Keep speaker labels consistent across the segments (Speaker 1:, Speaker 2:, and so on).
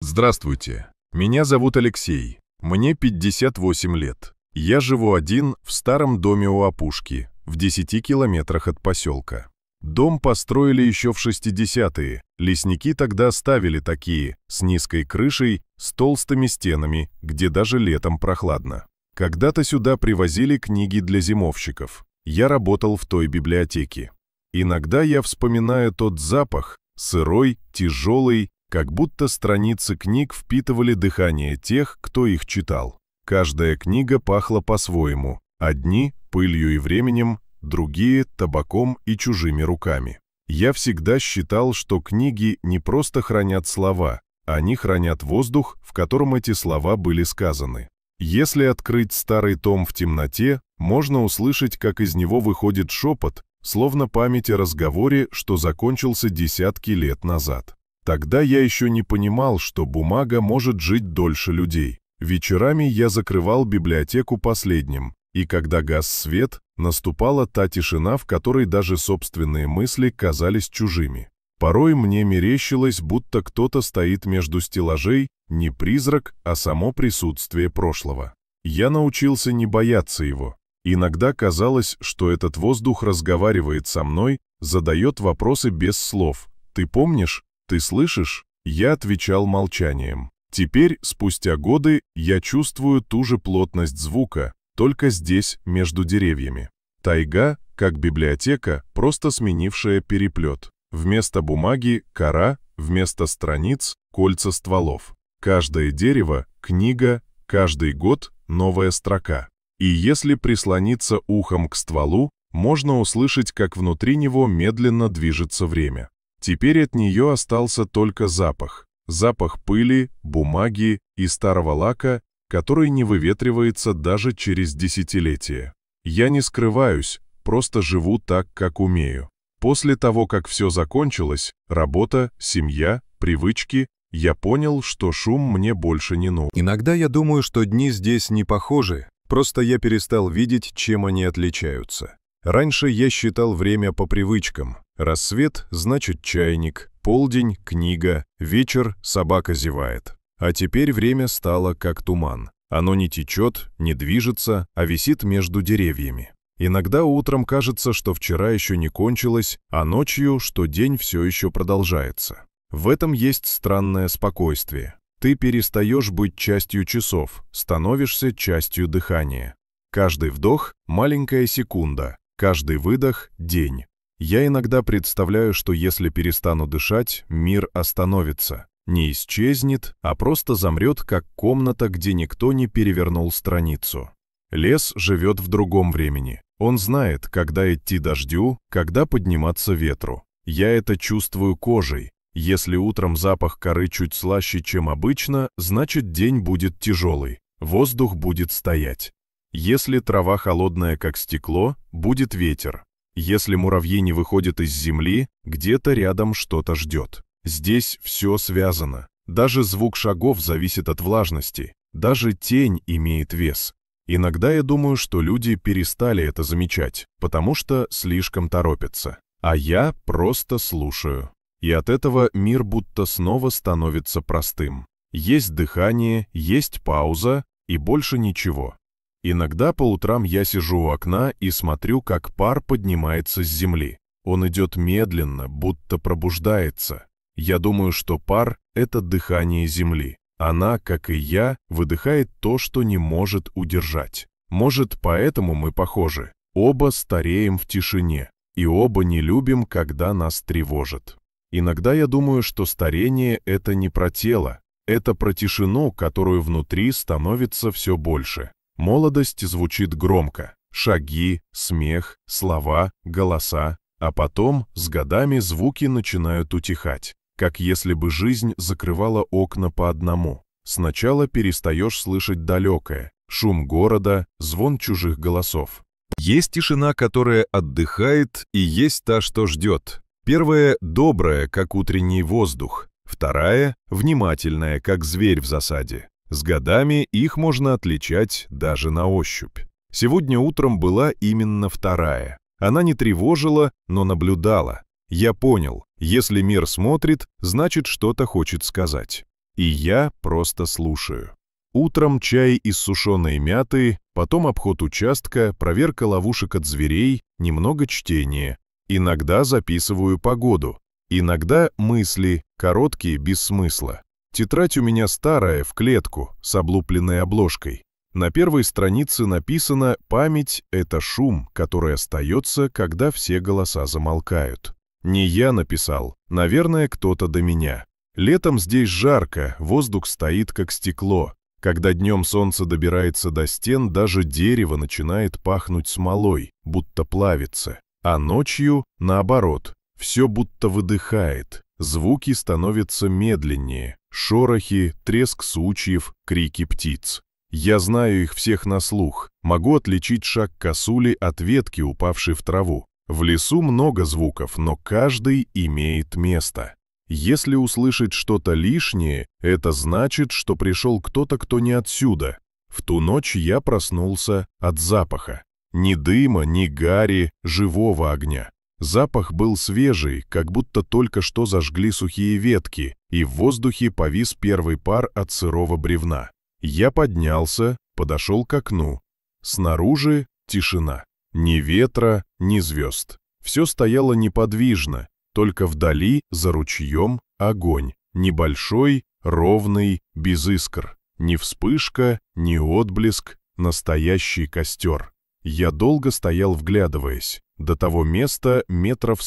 Speaker 1: Здравствуйте, меня зовут Алексей, мне 58 лет. Я живу один в старом доме у опушки, в 10 километрах от поселка. Дом построили еще в 60-е, лесники тогда ставили такие, с низкой крышей, с толстыми стенами, где даже летом прохладно. Когда-то сюда привозили книги для зимовщиков. Я работал в той библиотеке. Иногда я вспоминаю тот запах, сырой, тяжелый, как будто страницы книг впитывали дыхание тех, кто их читал. Каждая книга пахла по-своему. Одни – пылью и временем, другие – табаком и чужими руками. Я всегда считал, что книги не просто хранят слова, они хранят воздух, в котором эти слова были сказаны. Если открыть старый том в темноте, можно услышать, как из него выходит шепот, словно память о разговоре, что закончился десятки лет назад. Тогда я еще не понимал, что бумага может жить дольше людей. Вечерами я закрывал библиотеку последним, и когда гас свет, наступала та тишина, в которой даже собственные мысли казались чужими. Порой мне мерещилось, будто кто-то стоит между стеллажей, не призрак, а само присутствие прошлого. Я научился не бояться его. Иногда казалось, что этот воздух разговаривает со мной, задает вопросы без слов. «Ты помнишь? Ты слышишь?» Я отвечал молчанием. Теперь, спустя годы, я чувствую ту же плотность звука, только здесь, между деревьями. Тайга, как библиотека, просто сменившая переплет. Вместо бумаги – кора, вместо страниц – кольца стволов. Каждое дерево – книга, каждый год – новая строка. И если прислониться ухом к стволу, можно услышать, как внутри него медленно движется время. Теперь от нее остался только запах. Запах пыли, бумаги и старого лака, который не выветривается даже через десятилетия. Я не скрываюсь, просто живу так, как умею. После того, как все закончилось, работа, семья, привычки, я понял, что шум мне больше не нужен. Иногда я думаю, что дни здесь не похожи, просто я перестал видеть, чем они отличаются. Раньше я считал время по привычкам. Рассвет – значит чайник, полдень – книга, вечер – собака зевает. А теперь время стало как туман. Оно не течет, не движется, а висит между деревьями. Иногда утром кажется, что вчера еще не кончилось, а ночью, что день все еще продолжается. В этом есть странное спокойствие. Ты перестаешь быть частью часов, становишься частью дыхания. Каждый вдох – маленькая секунда, каждый выдох – день. Я иногда представляю, что если перестану дышать, мир остановится. Не исчезнет, а просто замрет, как комната, где никто не перевернул страницу. Лес живет в другом времени. Он знает, когда идти дождю, когда подниматься ветру. Я это чувствую кожей. Если утром запах коры чуть слаще, чем обычно, значит день будет тяжелый, воздух будет стоять. Если трава холодная, как стекло, будет ветер. Если муравьи не выходят из земли, где-то рядом что-то ждет. Здесь все связано. Даже звук шагов зависит от влажности. Даже тень имеет вес. Иногда я думаю, что люди перестали это замечать, потому что слишком торопятся. А я просто слушаю. И от этого мир будто снова становится простым. Есть дыхание, есть пауза и больше ничего. Иногда по утрам я сижу у окна и смотрю, как пар поднимается с земли. Он идет медленно, будто пробуждается. Я думаю, что пар – это дыхание земли. Она, как и я, выдыхает то, что не может удержать. Может, поэтому мы похожи. Оба стареем в тишине, и оба не любим, когда нас тревожит. Иногда я думаю, что старение – это не про тело, это про тишину, которую внутри становится все больше. Молодость звучит громко. Шаги, смех, слова, голоса. А потом, с годами, звуки начинают утихать. Как если бы жизнь закрывала окна по одному. Сначала перестаешь слышать далекое, шум города, звон чужих голосов. Есть тишина, которая отдыхает, и есть та, что ждет. Первая – добрая, как утренний воздух. Вторая – внимательная, как зверь в засаде. С годами их можно отличать даже на ощупь. Сегодня утром была именно вторая. Она не тревожила, но наблюдала. Я понял, если мир смотрит, значит, что-то хочет сказать. И я просто слушаю. Утром чай из сушеной мяты, потом обход участка, проверка ловушек от зверей, немного чтения. Иногда записываю погоду. Иногда мысли, короткие, без смысла. Тетрадь у меня старая, в клетку, с облупленной обложкой. На первой странице написано «Память — это шум, который остается, когда все голоса замолкают». Не я написал, наверное, кто-то до меня. Летом здесь жарко, воздух стоит как стекло. Когда днем солнце добирается до стен, даже дерево начинает пахнуть смолой, будто плавится. А ночью, наоборот, все будто выдыхает. Звуки становятся медленнее. Шорохи, треск сучьев, крики птиц. Я знаю их всех на слух. Могу отличить шаг косули от ветки, упавшей в траву. В лесу много звуков, но каждый имеет место. Если услышать что-то лишнее, это значит, что пришел кто-то, кто не отсюда. В ту ночь я проснулся от запаха. Ни дыма, ни гари, живого огня. Запах был свежий, как будто только что зажгли сухие ветки, и в воздухе повис первый пар от сырого бревна. Я поднялся, подошел к окну. Снаружи тишина. Ни ветра, ни звезд. Все стояло неподвижно, только вдали, за ручьем, огонь. Небольшой, ровный, без искр. Ни вспышка, ни отблеск, настоящий костер. Я долго стоял, вглядываясь. До того места 100 метров,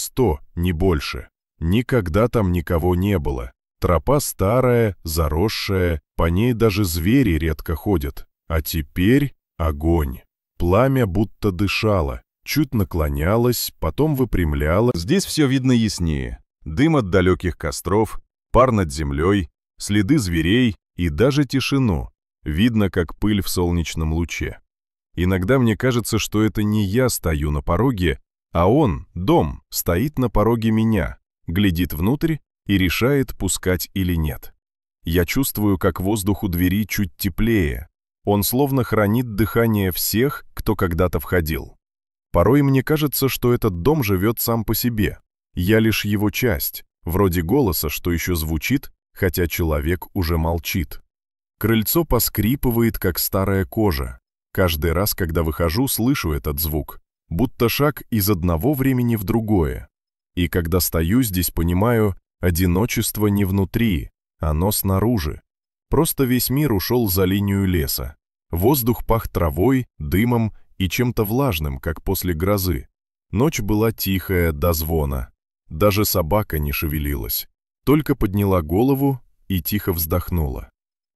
Speaker 1: не больше. Никогда там никого не было. Тропа старая, заросшая, по ней даже звери редко ходят. А теперь огонь. Пламя будто дышало, чуть наклонялось, потом выпрямлялось. Здесь все видно яснее. Дым от далеких костров, пар над землей, следы зверей и даже тишину. Видно, как пыль в солнечном луче. Иногда мне кажется, что это не я стою на пороге, а он, дом, стоит на пороге меня, глядит внутрь и решает, пускать или нет. Я чувствую, как воздух у двери чуть теплее. Он словно хранит дыхание всех, кто когда-то входил. Порой мне кажется, что этот дом живет сам по себе. Я лишь его часть, вроде голоса, что еще звучит, хотя человек уже молчит. Крыльцо поскрипывает, как старая кожа. Каждый раз, когда выхожу, слышу этот звук, будто шаг из одного времени в другое. И когда стою здесь, понимаю, одиночество не внутри, оно снаружи. Просто весь мир ушел за линию леса. Воздух пах травой, дымом и чем-то влажным, как после грозы. Ночь была тихая до звона. Даже собака не шевелилась. Только подняла голову и тихо вздохнула.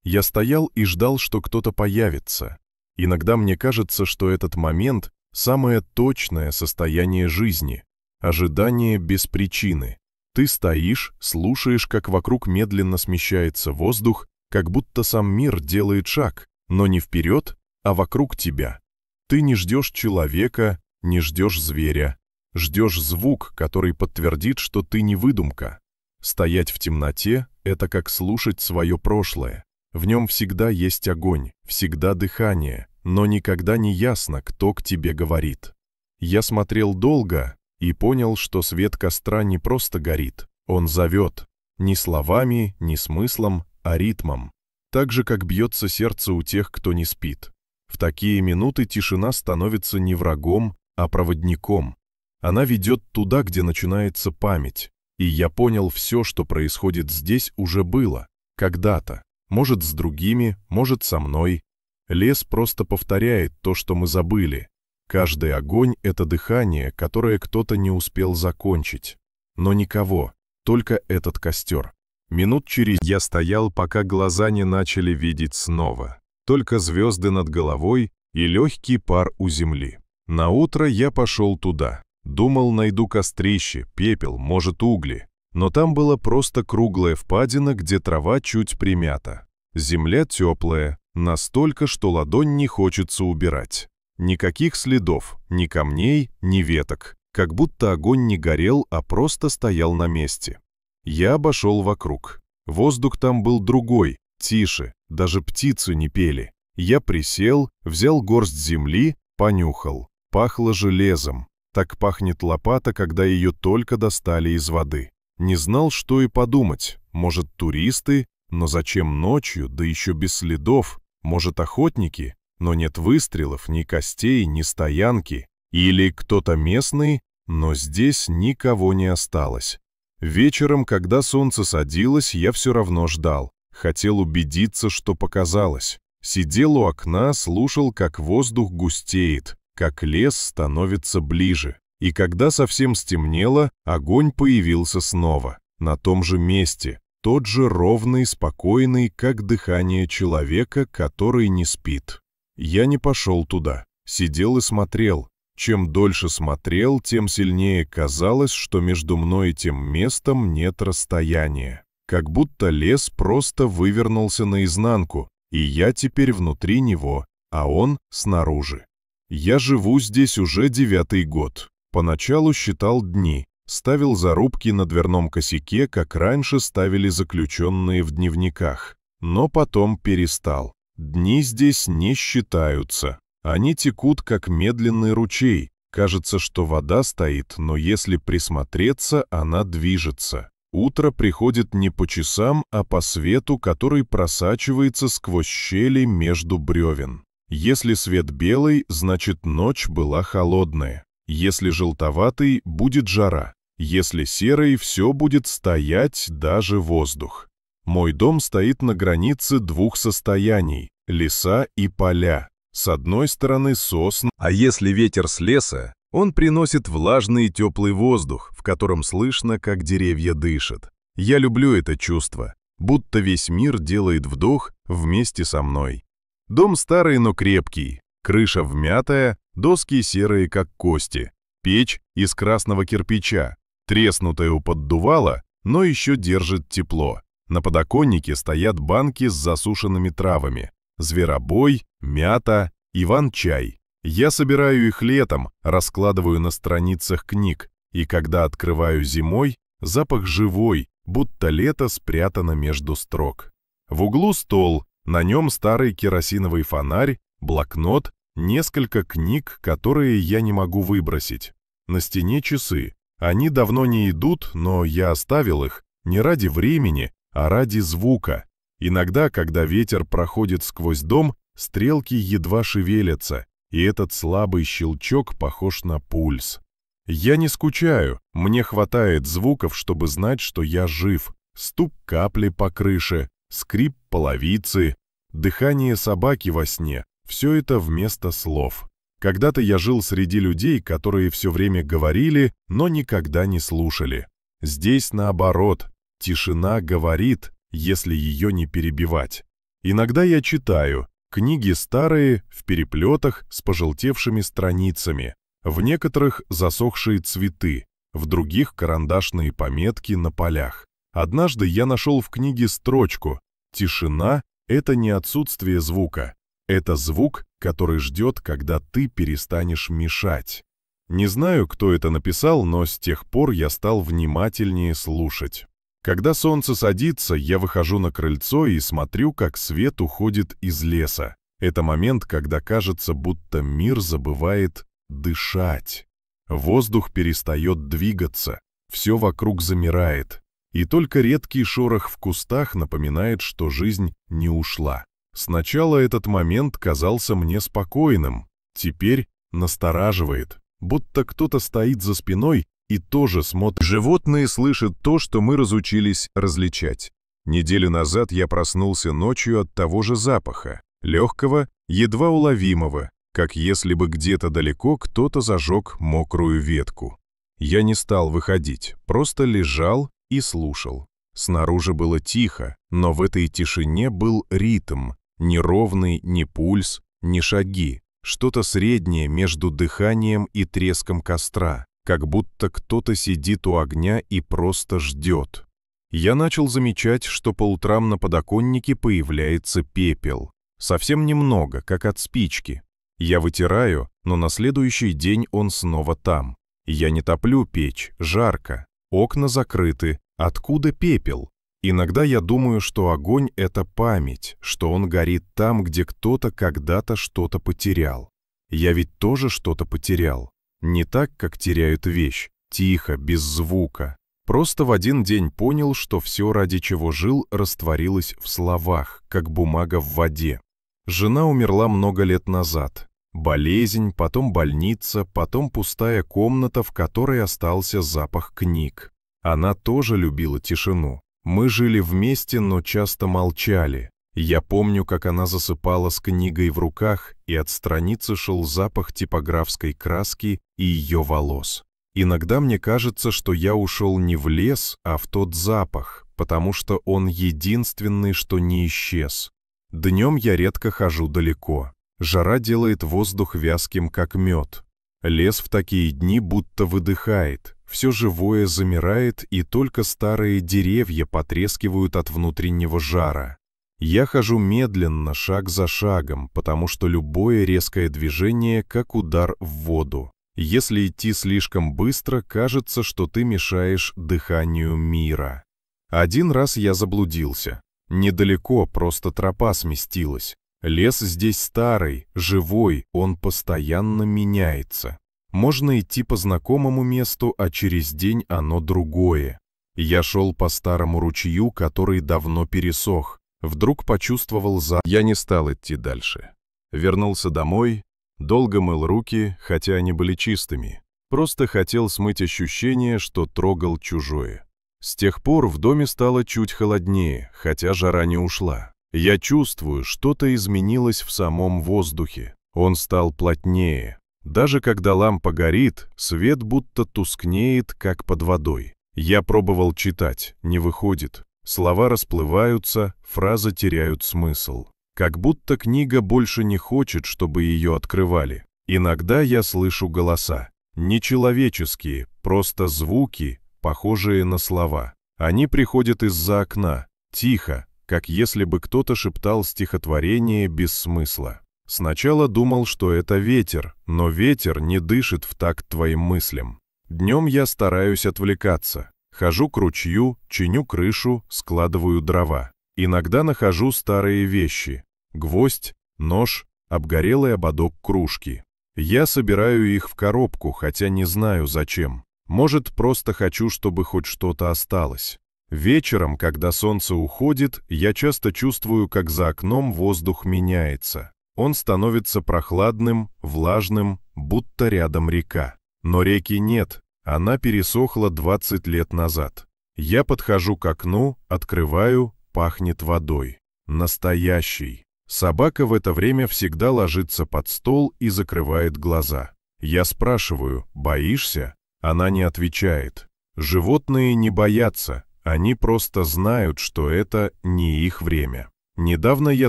Speaker 1: Я стоял и ждал, что кто-то появится. Иногда мне кажется, что этот момент – самое точное состояние жизни. Ожидание без причины. Ты стоишь, слушаешь, как вокруг медленно смещается воздух, как будто сам мир делает шаг, но не вперед, а вокруг тебя. Ты не ждешь человека, не ждешь зверя. Ждешь звук, который подтвердит, что ты не выдумка. Стоять в темноте – это как слушать свое прошлое. В нем всегда есть огонь, всегда дыхание, но никогда не ясно, кто к тебе говорит. Я смотрел долго и понял, что свет костра не просто горит, он зовет. Ни словами, ни смыслом, а ритмом. Так же, как бьется сердце у тех, кто не спит. В такие минуты тишина становится не врагом, а проводником. Она ведет туда, где начинается память. И я понял, все, что происходит здесь, уже было. Когда-то. Может, с другими, может, со мной. Лес просто повторяет то, что мы забыли. Каждый огонь — это дыхание, которое кто-то не успел закончить. Но никого, только этот костер. Минут через я стоял, пока глаза не начали видеть снова. Только звезды над головой и легкий пар у земли. Наутро я пошел туда. Думал, найду кострище, пепел, может, угли. Но там была просто круглая впадина, где трава чуть примята. Земля теплая, настолько, что ладонь не хочется убирать. Никаких следов, ни камней, ни веток. Как будто огонь не горел, а просто стоял на месте. Я обошел вокруг. Воздух там был другой, тише, даже птицы не пели. Я присел, взял горсть земли, понюхал. Пахло железом. Так пахнет лопата, когда ее только достали из воды. Не знал, что и подумать. Может, туристы, Но зачем ночью, да еще без следов? Может, охотники? Но нет выстрелов, ни костей, ни стоянки. Или кто-то местный, но здесь никого не осталось. Вечером, когда солнце садилось, я все равно ждал. Хотел убедиться, что показалось. Сидел у окна, слушал, как воздух густеет, как лес становится ближе. И когда совсем стемнело, огонь появился снова, на том же месте, тот же ровный, спокойный, как дыхание человека, который не спит. Я не пошел туда, сидел и смотрел. Чем дольше смотрел, тем сильнее казалось, что между мной и тем местом нет расстояния. Как будто лес просто вывернулся наизнанку, и я теперь внутри него, а он снаружи. Я живу здесь уже 9-й год. Поначалу считал дни, ставил зарубки на дверном косяке, как раньше ставили заключенные в дневниках. Но потом перестал. Дни здесь не считаются. Они текут, как медленный ручей. Кажется, что вода стоит, но если присмотреться, она движется. Утро приходит не по часам, а по свету, который просачивается сквозь щели между бревен. Если свет белый, значит ночь была холодная. Если желтоватый, будет жара. Если серый, все будет стоять, даже воздух. Мой дом стоит на границе двух состояний – леса и поля. С одной стороны сосны, а если ветер с леса, он приносит влажный и теплый воздух, в котором слышно, как деревья дышат. Я люблю это чувство, будто весь мир делает вдох вместе со мной. Дом старый, но крепкий, крыша вмятая, доски серые, как кости, печь из красного кирпича, треснутая у поддувала, но еще держит тепло. На подоконнике стоят банки с засушенными травами. Зверобой, мята, иван-чай. Я собираю их летом, раскладываю на страницах книг, и когда открываю зимой, запах живой, будто лето спрятано между строк. В углу стол, на нем старый керосиновый фонарь, блокнот, несколько книг, которые я не могу выбросить. На стене часы. Они давно не идут, но я оставил их не ради времени, а ради звука. Иногда, когда ветер проходит сквозь дом, стрелки едва шевелятся, и этот слабый щелчок похож на пульс. Я не скучаю, мне хватает звуков, чтобы знать, что я жив. Стук капли по крыше, скрип половицы, дыхание собаки во сне — все это вместо слов. Когда-то я жил среди людей, которые все время говорили, но никогда не слушали. Здесь наоборот, тишина говорит, если ее не перебивать. Иногда я читаю, книги старые, в переплетах, с пожелтевшими страницами, в некоторых засохшие цветы, в других карандашные пометки на полях. Однажды я нашел в книге строчку «Тишина — это не отсутствие звука, это звук, который ждет, когда ты перестанешь мешать». Не знаю, кто это написал, но с тех пор я стал внимательнее слушать. Когда солнце садится, я выхожу на крыльцо и смотрю, как свет уходит из леса. Это момент, когда кажется, будто мир забывает дышать. Воздух перестает двигаться, все вокруг замирает. И только редкий шорох в кустах напоминает, что жизнь не ушла. Сначала этот момент казался мне спокойным, теперь настораживает, будто кто-то стоит за спиной и тоже смотрит. Животные слышат то, что мы разучились различать. Неделю назад я проснулся ночью от того же запаха, легкого, едва уловимого, как если бы где-то далеко кто-то зажег мокрую ветку. Я не стал выходить, просто лежал и слушал. Снаружи было тихо, но в этой тишине был ритм, ни ровный, ни пульс, ни шаги, что-то среднее между дыханием и треском костра, как будто кто-то сидит у огня и просто ждет. Я начал замечать, что по утрам на подоконнике появляется пепел. Совсем немного, как от спички. Я вытираю, но на следующий день он снова там. Я не топлю печь, жарко. Окна закрыты. Откуда пепел? Иногда я думаю, что огонь — это память, что он горит там, где кто-то когда-то что-то потерял. Я ведь тоже что-то потерял. Не так, как теряют вещь, тихо, без звука. Просто в один день понял, что все, ради чего жил, растворилось в словах, как бумага в воде. Жена умерла много лет назад. Болезнь, потом больница, потом пустая комната, в которой остался запах книг. Она тоже любила тишину. Мы жили вместе, но часто молчали. Я помню, как она засыпала с книгой в руках, и от страницы шел запах типографской краски и ее волос. Иногда мне кажется, что я ушел не в лес, а в тот запах, потому что он единственный, что не исчез. Днем я редко хожу далеко. Жара делает воздух вязким, как мед. Лес в такие дни будто выдыхает, все живое замирает, и только старые деревья потрескивают от внутреннего жара. Я хожу медленно, шаг за шагом, потому что любое резкое движение, как удар в воду. Если идти слишком быстро, кажется, что ты мешаешь дыханию мира. Один раз я заблудился. Недалеко, просто тропа сместилась. Лес здесь старый, живой, он постоянно меняется. Можно идти по знакомому месту, а через день оно другое. Я шел по старому ручью, который давно пересох. Вдруг почувствовал Я не стал идти дальше. Вернулся домой, долго мыл руки, хотя они были чистыми. Просто хотел смыть ощущение, что трогал чужое. С тех пор в доме стало чуть холоднее, хотя жара не ушла. Я чувствую, что-то изменилось в самом воздухе. Он стал плотнее. Даже когда лампа горит, свет будто тускнеет, как под водой. Я пробовал читать, не выходит. Слова расплываются, фразы теряют смысл. Как будто книга больше не хочет, чтобы ее открывали. Иногда я слышу голоса. Нечеловеческие, просто звуки, похожие на слова. Они приходят из-за окна, тихо, как если бы кто-то шептал стихотворение без смысла. Сначала думал, что это ветер, но ветер не дышит в такт твоим мыслям. Днем я стараюсь отвлекаться. Хожу к ручью, чиню крышу, складываю дрова. Иногда нахожу старые вещи. Гвоздь, нож, обгорелый ободок кружки. Я собираю их в коробку, хотя не знаю зачем. Может, просто хочу, чтобы хоть что-то осталось. Вечером, когда солнце уходит, я часто чувствую, как за окном воздух меняется. Он становится прохладным, влажным, будто рядом река. Но реки нет, она пересохла 20 лет назад. Я подхожу к окну, открываю, пахнет водой. Настоящий. Собака в это время всегда ложится под стол и закрывает глаза. Я спрашиваю: «Боишься?» Она не отвечает. Животные не боятся, они просто знают, что это не их время. Недавно я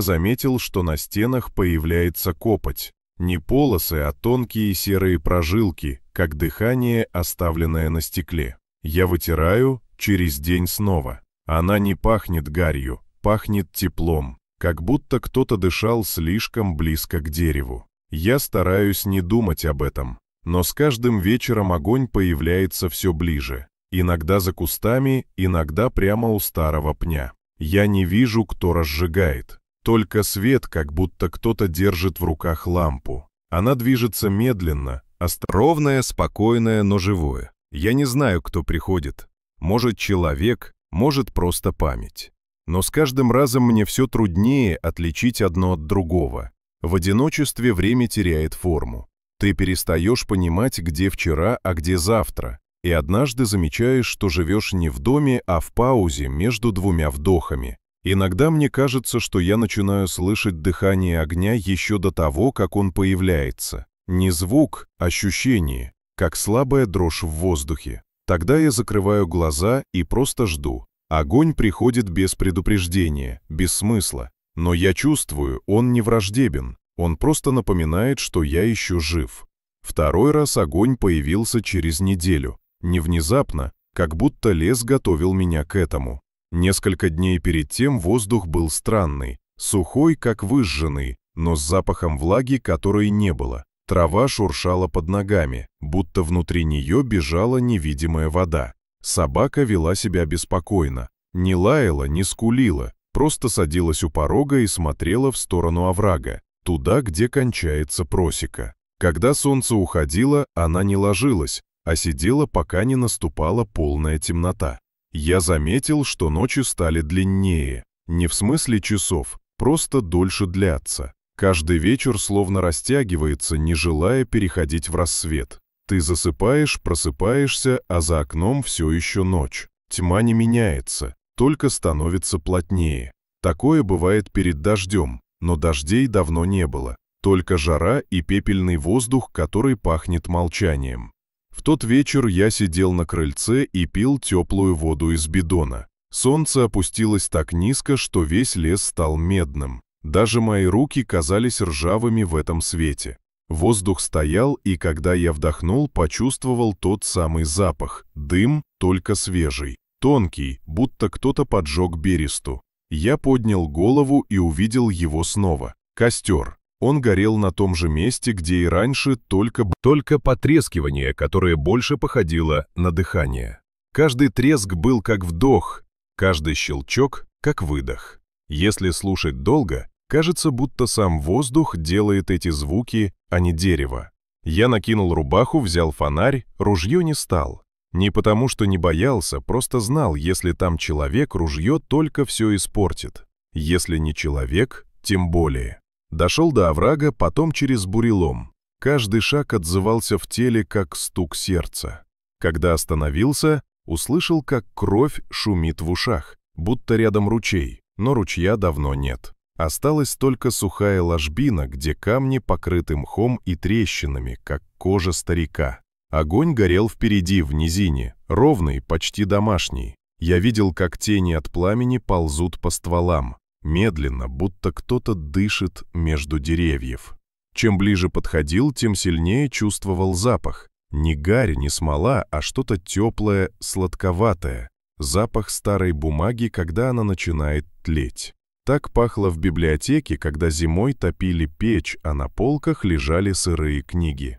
Speaker 1: заметил, что на стенах появляется копоть. Не полосы, а тонкие серые прожилки, как дыхание, оставленное на стекле. Я вытираю, через день снова. Она не пахнет гарью, пахнет теплом, как будто кто-то дышал слишком близко к дереву. Я стараюсь не думать об этом. Но с каждым вечером огонь появляется все ближе. Иногда за кустами, иногда прямо у старого пня. Я не вижу, кто разжигает. Только свет, как будто кто-то держит в руках лампу. Она движется медленно, ровное, спокойное, но живое. Я не знаю, кто приходит. Может, человек, может, просто память. Но с каждым разом мне все труднее отличить одно от другого. В одиночестве время теряет форму. Ты перестаешь понимать, где вчера, а где завтра, и однажды замечаешь, что живешь не в доме, а в паузе между двумя вдохами. Иногда мне кажется, что я начинаю слышать дыхание огня еще до того, как он появляется. Не звук, ощущение, как слабая дрожь в воздухе. Тогда я закрываю глаза и просто жду. Огонь приходит без предупреждения, без смысла. Но я чувствую, он не враждебен. Он просто напоминает, что я еще жив. Второй раз огонь появился через неделю. Не внезапно, как будто лес готовил меня к этому. Несколько дней перед тем воздух был странный, сухой, как выжженный, но с запахом влаги, которой не было. Трава шуршала под ногами, будто внутри нее бежала невидимая вода. Собака вела себя беспокойно. Не лаяла, не скулила, просто садилась у порога и смотрела в сторону оврага, туда, где кончается просека. Когда солнце уходило, она не ложилась, а сидела, пока не наступала полная темнота. Я заметил, что ночи стали длиннее. Не в смысле часов, просто дольше длятся. Каждый вечер словно растягивается, не желая переходить в рассвет. Ты засыпаешь, просыпаешься, а за окном все еще ночь. Тьма не меняется, только становится плотнее. Такое бывает перед дождем, но дождей давно не было. Только жара и пепельный воздух, который пахнет молчанием. В тот вечер я сидел на крыльце и пил теплую воду из бидона. Солнце опустилось так низко, что весь лес стал медным. Даже мои руки казались ржавыми в этом свете. Воздух стоял, и когда я вдохнул, почувствовал тот самый запах. Дым, только свежий, тонкий, будто кто-то поджег бересту. Я поднял голову и увидел его снова. Костер. Он горел на том же месте, где и раньше, только потрескивание, которое больше походило на дыхание. Каждый треск был как вдох, каждый щелчок как выдох. Если слушать долго, кажется, будто сам воздух делает эти звуки, а не дерево. Я накинул рубаху, взял фонарь, ружье не стал. Не потому, что не боялся, просто знал, если там человек, ружье только все испортит. Если не человек, тем более. Дошел до оврага, потом через бурелом. Каждый шаг отзывался в теле, как стук сердца. Когда остановился, услышал, как кровь шумит в ушах, будто рядом ручей, но ручья давно нет. Осталась только сухая ложбина, где камни покрыты мхом и трещинами, как кожа старика. Огонь горел впереди, в низине, ровный, почти домашний. Я видел, как тени от пламени ползут по стволам. Медленно, будто кто-то дышит между деревьев. Чем ближе подходил, тем сильнее чувствовал запах. Не гарь, не смола, а что-то теплое, сладковатое. Запах старой бумаги, когда она начинает тлеть. Так пахло в библиотеке, когда зимой топили печь, а на полках лежали сырые книги.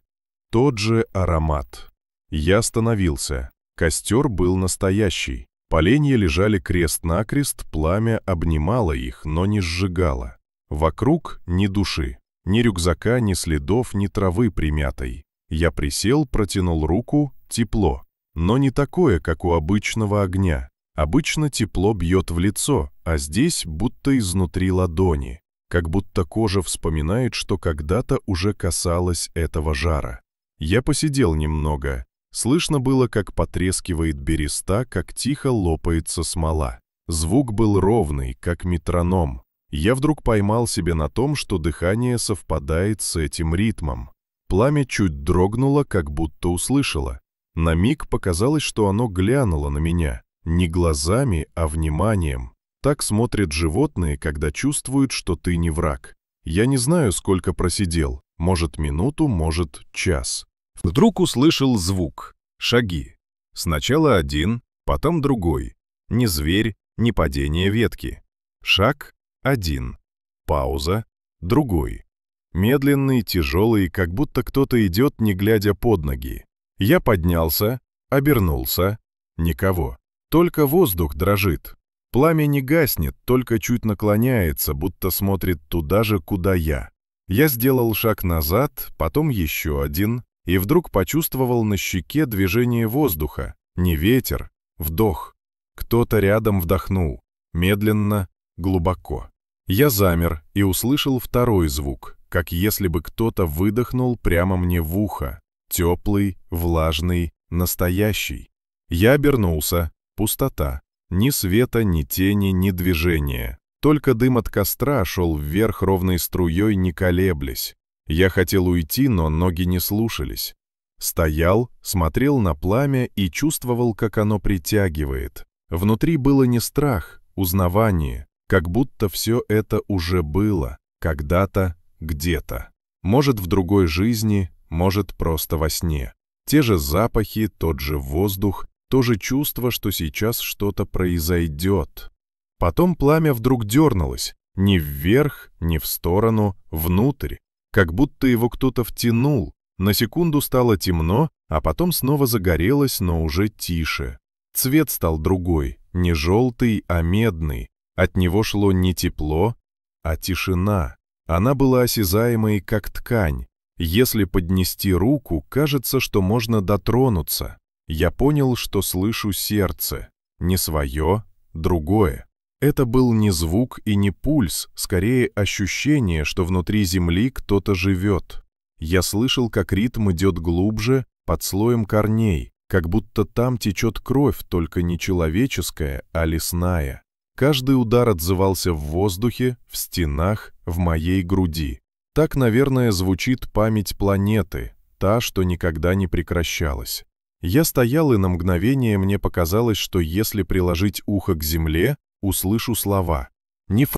Speaker 1: Тот же аромат. Я остановился. Костер был настоящий. Поленья лежали крест-накрест, пламя обнимало их, но не сжигало. Вокруг ни души, ни рюкзака, ни следов, ни травы примятой. Я присел, протянул руку, тепло, но не такое, как у обычного огня. Обычно тепло бьет в лицо, а здесь будто изнутри ладони, как будто кожа вспоминает, что когда-то уже касалась этого жара. Я посидел немного. Слышно было, как потрескивает береста, как тихо лопается смола. Звук был ровный, как метроном. Я вдруг поймал себя на том, что дыхание совпадает с этим ритмом. Пламя чуть дрогнуло, как будто услышало. На миг показалось, что оно глянуло на меня. Не глазами, а вниманием. Так смотрят животные, когда чувствуют, что ты не враг. Я не знаю, сколько просидел. Может, минуту, может, час. Вдруг услышал звук. Шаги. Сначала один, потом другой. Ни зверь, ни падение ветки. Шаг один. Пауза. Другой. Медленный, тяжелый, как будто кто-то идет, не глядя под ноги. Я поднялся, обернулся. Никого. Только воздух дрожит. Пламя не гаснет, только чуть наклоняется, будто смотрит туда же, куда я. Я сделал шаг назад, потом еще один. И вдруг почувствовал на щеке движение воздуха. Не ветер, вдох. Кто-то рядом вдохнул. Медленно, глубоко. Я замер и услышал второй звук, как если бы кто-то выдохнул прямо мне в ухо. Теплый, влажный, настоящий. Я обернулся. Пустота. Ни света, ни тени, ни движения. Только дым от костра шел вверх ровной струей, не колеблясь. Я хотел уйти, но ноги не слушались. Стоял, смотрел на пламя и чувствовал, как оно притягивает. Внутри было не страх, узнавание, как будто все это уже было, когда-то, где-то. Может, в другой жизни, может, просто во сне. Те же запахи, тот же воздух, то же чувство, что сейчас что-то произойдет. Потом пламя вдруг дернулось, ни вверх, ни в сторону, внутрь. Как будто его кто-то втянул. На секунду стало темно, а потом снова загорелось, но уже тише. Цвет стал другой, не желтый, а медный. От него шло не тепло, а тишина. Она была осязаемой, как ткань. Если поднести руку, кажется, что можно дотронуться. Я понял, что слышу сердце. Не свое, другое. Это был не звук и не пульс, скорее ощущение, что внутри земли кто-то живет. Я слышал, как ритм идет глубже, под слоем корней, как будто там течет кровь, только не человеческая, а лесная. Каждый удар отзывался в воздухе, в стенах, в моей груди. Так, наверное, звучит память планеты, та, что никогда не прекращалась. Я стоял, и на мгновение мне показалось, что если приложить ухо к земле, услышу слова.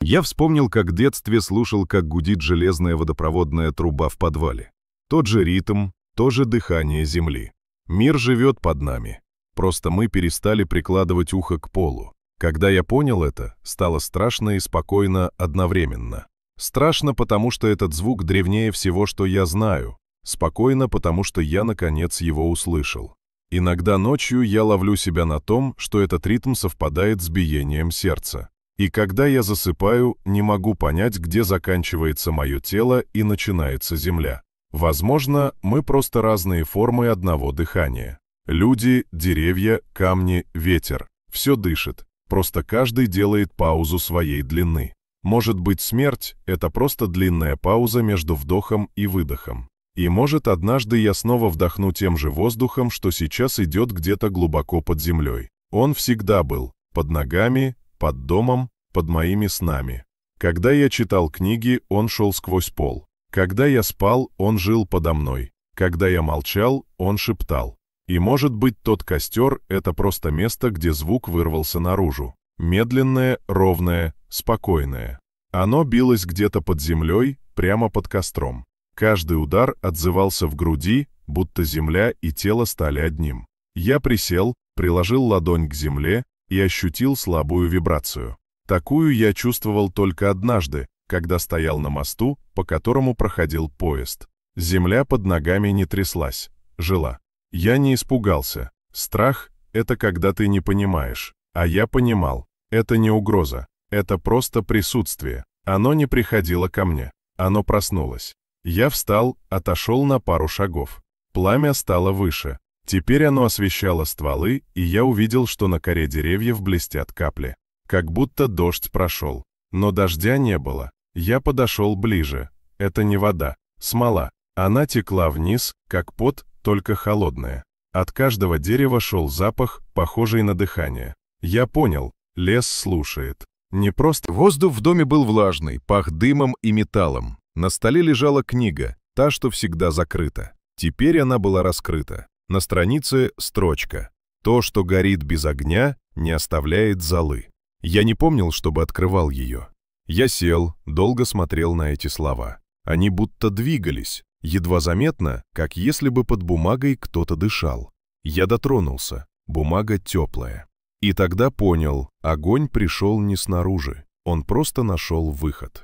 Speaker 1: Я вспомнил, как в детстве слушал, как гудит железная водопроводная труба в подвале. Тот же ритм, то же дыхание земли. Мир живет под нами. Просто мы перестали прикладывать ухо к полу. Когда я понял это, стало страшно и спокойно одновременно. Страшно, потому что этот звук древнее всего, что я знаю. Спокойно, потому что я, наконец, его услышал. Иногда ночью я ловлю себя на том, что этот ритм совпадает с биением сердца. И когда я засыпаю, не могу понять, где заканчивается мое тело и начинается земля. Возможно, мы просто разные формы одного дыхания. Люди, деревья, камни, ветер. Все дышит. Просто каждый делает паузу своей длины. Может быть, смерть — это просто длинная пауза между вдохом и выдохом. И может, однажды я снова вдохну тем же воздухом, что сейчас идет где-то глубоко под землей. Он всегда был. Под ногами, под домом, под моими снами. Когда я читал книги, он шел сквозь пол. Когда я спал, он жил подо мной. Когда я молчал, он шептал. И может быть, тот костер — это просто место, где звук вырвался наружу. Медленное, ровное, спокойное. Оно билось где-то под землей, прямо под костром. Каждый удар отзывался в груди, будто земля и тело стали одним. Я присел, приложил ладонь к земле и ощутил слабую вибрацию. Такую я чувствовал только однажды, когда стоял на мосту, по которому проходил поезд. Земля под ногами не тряслась, жила. Я не испугался. Страх — это когда ты не понимаешь. А я понимал. Это не угроза. Это просто присутствие. Оно не приходило ко мне. Оно проснулось. Я встал, отошел на пару шагов. Пламя стало выше. Теперь оно освещало стволы, и я увидел, что на коре деревьев блестят капли. Как будто дождь прошел. Но дождя не было. Я подошел ближе. Это не вода. Смола. Она текла вниз, как пот, только холодная. От каждого дерева шел запах, похожий на дыхание. Я понял. Лес слушает. Не просто... Воздух в доме был влажный, пах дымом и металлом. На столе лежала книга, та, что всегда закрыта. Теперь она была раскрыта. На странице строчка. То, что горит без огня, не оставляет золы. Я не помнил, чтобы открывал ее. Я сел, долго смотрел на эти слова. Они будто двигались, едва заметно, как если бы под бумагой кто-то дышал. Я дотронулся. Бумага теплая. И тогда понял, огонь пришел не снаружи. Он просто нашел выход.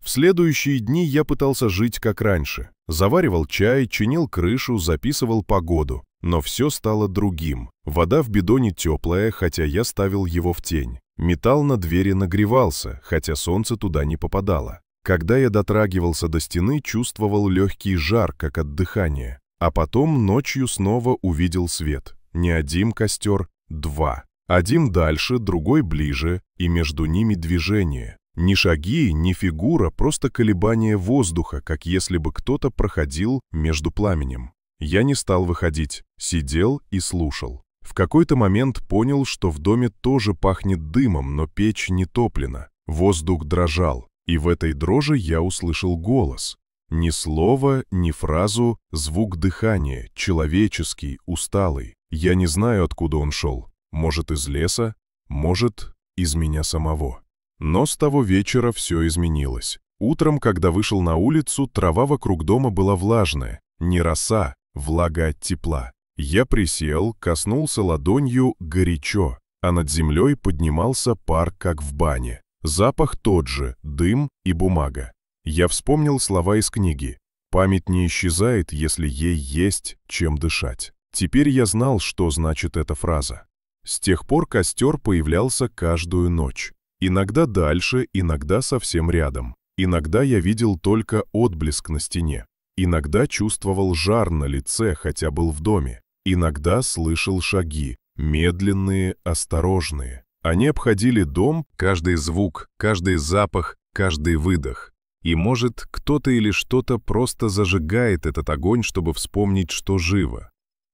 Speaker 1: В следующие дни я пытался жить как раньше. Заваривал чай, чинил крышу, записывал погоду. Но все стало другим. Вода в бидоне теплая, хотя я ставил его в тень. Металл на двери нагревался, хотя солнце туда не попадало. Когда я дотрагивался до стены, чувствовал легкий жар, как от дыхания. А потом ночью снова увидел свет. Не один костер, два. Один дальше, другой ближе, и между ними движение. Ни шаги, ни фигура, просто колебание воздуха, как если бы кто-то проходил между пламенем. Я не стал выходить, сидел и слушал. В какой-то момент понял, что в доме тоже пахнет дымом, но печь не топлена. Воздух дрожал, и в этой дрожи я услышал голос. Ни слова, ни фразу, звук дыхания, человеческий, усталый. Я не знаю, откуда он шел. Может, из леса, может, из меня самого. Но с того вечера все изменилось. Утром, когда вышел на улицу, трава вокруг дома была влажная. Не роса, влага от тепла. Я присел, коснулся ладонью горячо, а над землей поднимался пар, как в бане. Запах тот же, дым и бумага. Я вспомнил слова из книги. Память не исчезает, если ей есть чем дышать. Теперь я знал, что значит эта фраза. С тех пор костер появлялся каждую ночь. Иногда дальше, иногда совсем рядом. Иногда я видел только отблеск на стене. Иногда чувствовал жар на лице, хотя был в доме. Иногда слышал шаги, медленные, осторожные. Они обходили дом, каждый звук, каждый запах, каждый выдох. И, может, кто-то или что-то просто зажигает этот огонь, чтобы вспомнить, что живо.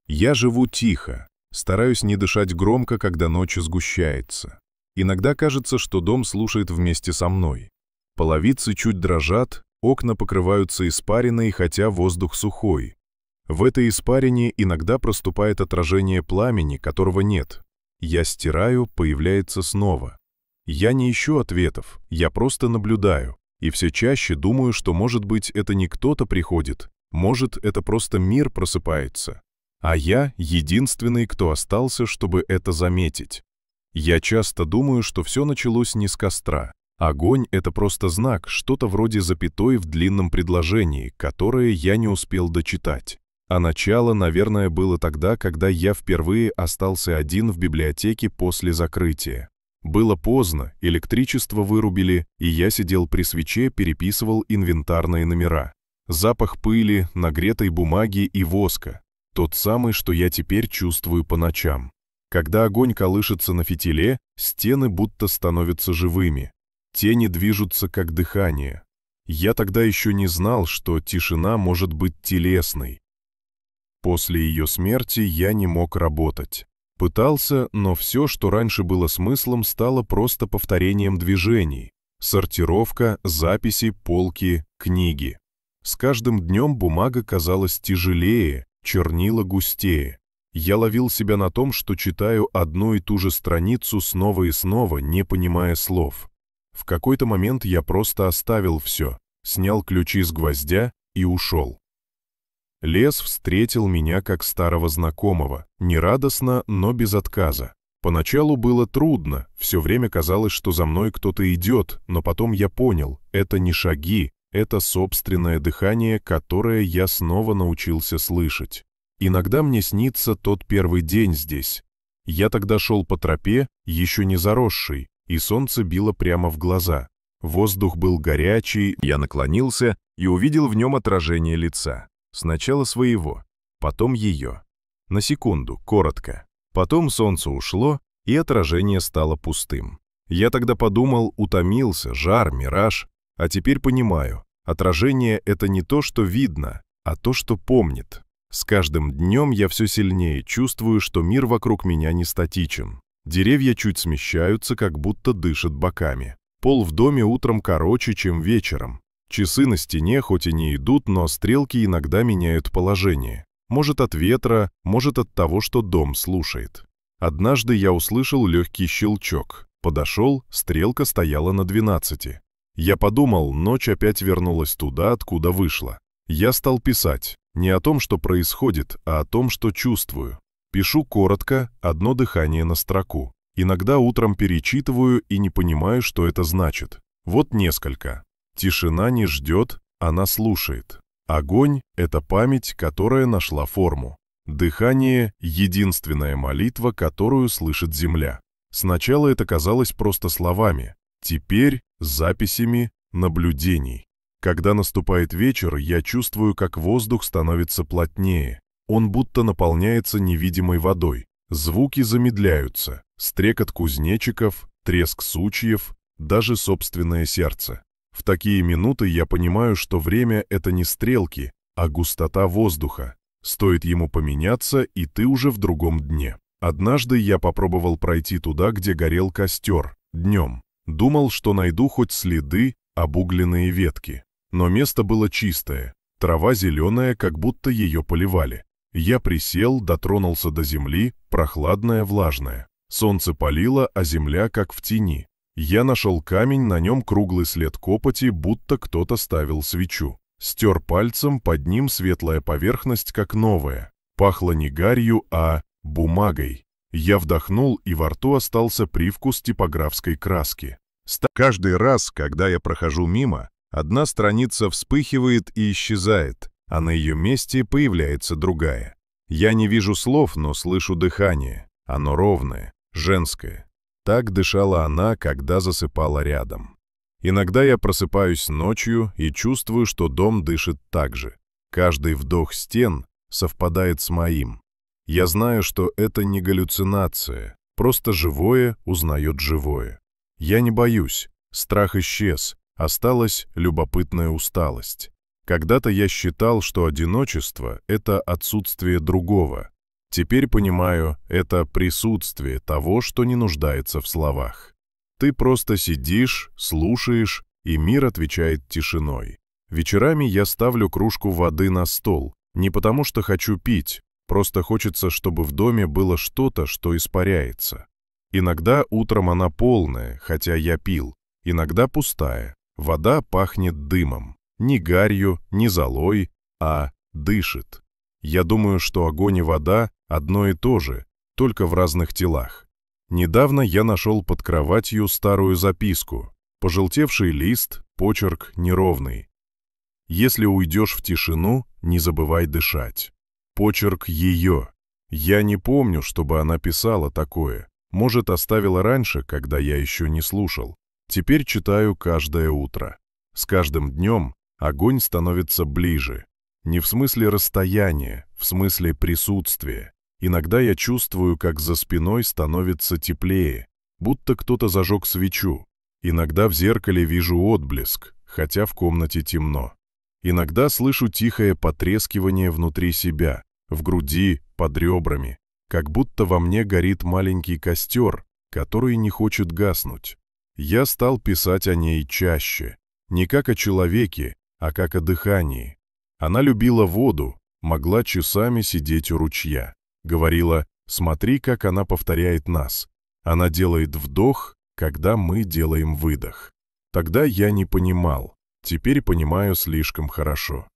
Speaker 1: Я живу тихо, стараюсь не дышать громко, когда ночь сгущается. Иногда кажется, что дом слушает вместе со мной. Половицы чуть дрожат, окна покрываются испариной, хотя воздух сухой. В этой испарине иногда проступает отражение пламени, которого нет. Я стираю, появляется снова. Я не ищу ответов, я просто наблюдаю. И все чаще думаю, что, может быть, это не кто-то приходит, может, это просто мир просыпается. А я единственный, кто остался, чтобы это заметить. Я часто думаю, что все началось не с костра. Огонь — это просто знак, что-то вроде запятой в длинном предложении, которое я не успел дочитать. А начало, наверное, было тогда, когда я впервые остался один в библиотеке после закрытия. Было поздно, электричество вырубили, и я сидел при свече, переписывал инвентарные номера. Запах пыли, нагретой бумаги и воска. Тот самый, что я теперь чувствую по ночам. Когда огонь колышется на фитиле, стены будто становятся живыми. Тени движутся, как дыхание. Я тогда еще не знал, что тишина может быть телесной. После ее смерти я не мог работать. Пытался, но все, что раньше было смыслом, стало просто повторением движений. Сортировка, записи, полки, книги. С каждым днем бумага казалась тяжелее, чернила густее. Я ловил себя на том, что читаю одну и ту же страницу снова и снова, не понимая слов. В какой-то момент я просто оставил все, снял ключи с гвоздя и ушел. Лес встретил меня как старого знакомого, не радостно, но без отказа. Поначалу было трудно, все время казалось, что за мной кто-то идет, но потом я понял, это не шаги, это собственное дыхание, которое я снова научился слышать. Иногда мне снится тот первый день здесь. Я тогда шел по тропе, еще не заросшей, и солнце било прямо в глаза. Воздух был горячий, я наклонился и увидел в нем отражение лица. Сначала своего, потом ее. На секунду, коротко. Потом солнце ушло, и отражение стало пустым. Я тогда подумал, утомился, жар, мираж. А теперь понимаю, отражение — это не то, что видно, а то, что помнит. С каждым днем я все сильнее чувствую, что мир вокруг меня не статичен. Деревья чуть смещаются, как будто дышат боками. Пол в доме утром короче, чем вечером. Часы на стене хоть и не идут, но стрелки иногда меняют положение. Может, от ветра, может, от того, что дом слушает. Однажды я услышал легкий щелчок. Подошел, стрелка стояла на 12. Я подумал, ночь опять вернулась туда, откуда вышла. Я стал писать. Не о том, что происходит, а о том, что чувствую. Пишу коротко, одно дыхание на строку. Иногда утром перечитываю и не понимаю, что это значит. Вот несколько. Тишина не ждет, она слушает. Огонь — это память, которая нашла форму. Дыхание — единственная молитва, которую слышит земля. Сначала это казалось просто словами, теперь записями наблюдений. Когда наступает вечер, я чувствую, как воздух становится плотнее. Он будто наполняется невидимой водой. Звуки замедляются. Стрекот кузнечиков, треск сучьев, даже собственное сердце. В такие минуты я понимаю, что время — это не стрелки, а густота воздуха. Стоит ему поменяться, и ты уже в другом дне. Однажды я попробовал пройти туда, где горел костер, днем. Думал, что найду хоть следы, обугленные ветки. Но место было чистое, трава зеленая, как будто ее поливали. Я присел, дотронулся до земли, прохладная, влажная. Солнце палило, а земля как в тени. Я нашел камень, на нем круглый след копоти, будто кто-то ставил свечу. Стер пальцем, под ним светлая поверхность, как новая. Пахло не гарью, а бумагой. Я вдохнул, и во рту остался привкус типографской краски. Каждый раз, когда я прохожу мимо, одна страница вспыхивает и исчезает, а на ее месте появляется другая. Я не вижу слов, но слышу дыхание. Оно ровное, женское. Так дышала она, когда засыпала рядом. Иногда я просыпаюсь ночью и чувствую, что дом дышит так же. Каждый вдох стен совпадает с моим. Я знаю, что это не галлюцинация, просто живое узнает живое. Я не боюсь, страх исчез, осталась любопытная усталость. Когда-то я считал, что одиночество — это отсутствие другого. Теперь понимаю, это присутствие того, что не нуждается в словах. Ты просто сидишь, слушаешь, и мир отвечает тишиной. Вечерами я ставлю кружку воды на стол, не потому что хочу пить, просто хочется, чтобы в доме было что-то, что испаряется. Иногда утром она полная, хотя я пил, иногда пустая. Вода пахнет дымом. Ни гарью, ни золой, а дышит. Я думаю, что огонь и вода одно и то же, только в разных телах. Недавно я нашел под кроватью старую записку. Пожелтевший лист, почерк неровный. Если уйдешь в тишину, не забывай дышать. Почерк ее. Я не помню, чтобы она писала такое. Может, оставила раньше, когда я еще не слушал. Теперь читаю каждое утро. С каждым днем огонь становится ближе. Не в смысле расстояния, в смысле присутствия. Иногда я чувствую, как за спиной становится теплее, будто кто-то зажег свечу. Иногда в зеркале вижу отблеск, хотя в комнате темно. Иногда слышу тихое потрескивание внутри себя, в груди, под ребрами, как будто во мне горит маленький костер, который не хочет гаснуть. Я стал писать о ней чаще, не как о человеке, а как о дыхании. Она любила воду, могла часами сидеть у ручья. Говорила: смотри, как она повторяет нас. Она делает вдох, когда мы делаем выдох. Тогда я не понимал, теперь понимаю слишком хорошо.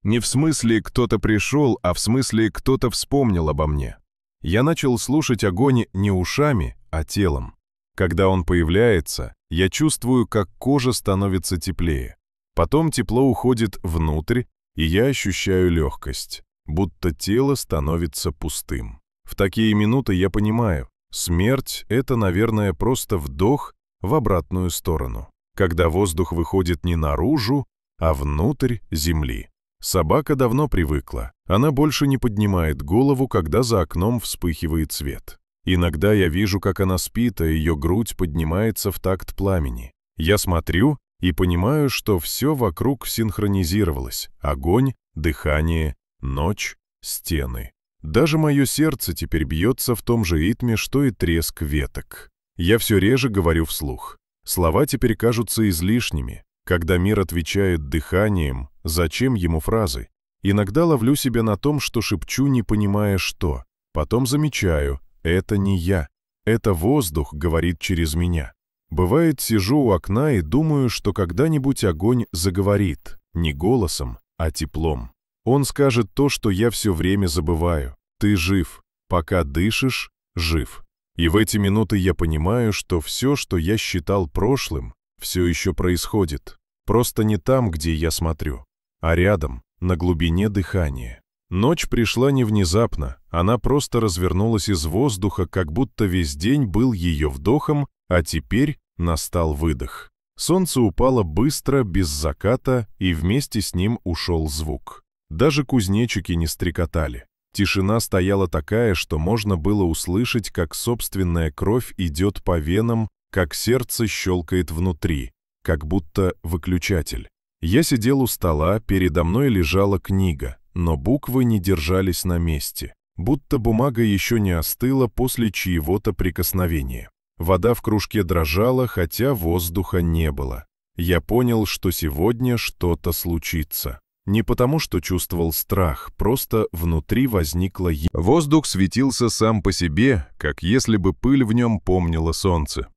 Speaker 1: Не в смысле кто-то пришел, а в смысле кто-то вспомнил обо мне. Я начал слушать огонь не ушами, а телом. Когда он появляется, я чувствую, как кожа становится теплее. Потом тепло уходит внутрь, и я ощущаю легкость, будто тело становится пустым. В такие минуты я понимаю, смерть — это, наверное, просто вдох в обратную сторону, когда воздух выходит не наружу, а внутрь земли. Собака давно привыкла, она больше не поднимает голову, когда за окном вспыхивает свет. Иногда я вижу, как она спит, а ее грудь поднимается в такт пламени. Я смотрю и понимаю, что все вокруг синхронизировалось: огонь, дыхание, ночь, стены. Даже мое сердце теперь бьется в том же ритме, что и треск веток. Я все реже говорю вслух. Слова теперь кажутся излишними. Когда мир отвечает дыханием, зачем ему фразы? Иногда ловлю себя на том, что шепчу, не понимая что. Потом замечаю: это не я. Это воздух говорит через меня. Бывает, сижу у окна и думаю, что когда-нибудь огонь заговорит, не голосом, а теплом. Он скажет то, что я все время забываю. Ты жив. Пока дышишь, жив. И в эти минуты я понимаю, что все, что я считал прошлым, все еще происходит. Просто не там, где я смотрю, а рядом, на глубине дыхания. Ночь пришла не внезапно, она просто развернулась из воздуха, как будто весь день был ее вдохом, а теперь настал выдох. Солнце упало быстро, без заката, и вместе с ним ушел звук. Даже кузнечики не стрекотали. Тишина стояла такая, что можно было услышать, как собственная кровь идет по венам, как сердце щелкает внутри, как будто выключатель. Я сидел у стола, передо мной лежала книга, но буквы не держались на месте, будто бумага еще не остыла после чьего-то прикосновения. Вода в кружке дрожала, хотя воздуха не было. Я понял, что сегодня что-то случится. Не потому, что чувствовал страх, просто внутри возникла Воздух светился сам по себе, как если бы пыль в нем помнила солнце.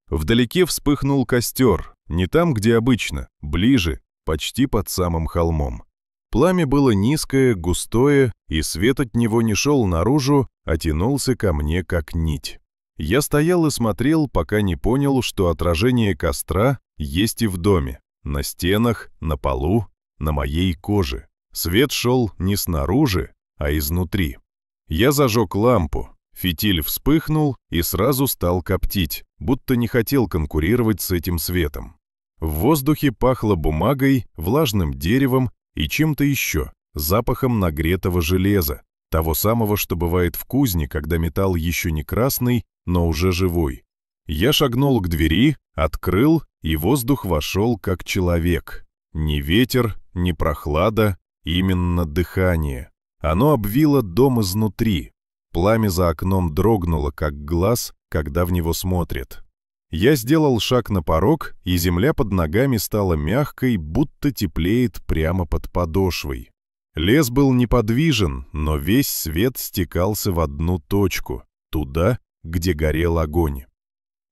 Speaker 1: Вдалеке вспыхнул костер, не там, где обычно, ближе, почти под самым холмом. Пламя было низкое, густое, и свет от него не шел наружу, а тянулся ко мне как нить. Я стоял и смотрел, пока не понял, что отражение костра есть и в доме, на стенах, на полу, на моей коже. Свет шел не снаружи, а изнутри. Я зажег лампу, фитиль вспыхнул и сразу стал коптить, будто не хотел конкурировать с этим светом. В воздухе пахло бумагой, влажным деревом и чем-то еще, запахом нагретого железа, того самого, что бывает в кузне, когда металл еще не красный, но уже живой. Я шагнул к двери, открыл, и воздух вошел как человек. Ни ветер, ни прохлада, именно дыхание. Оно обвило дом изнутри. Пламя за окном дрогнуло, как глаз, когда в него смотрят. Я сделал шаг на порог, и земля под ногами стала мягкой, будто теплеет прямо под подошвой. Лес был неподвижен, но весь свет стекался в одну точку, туда, где горел огонь.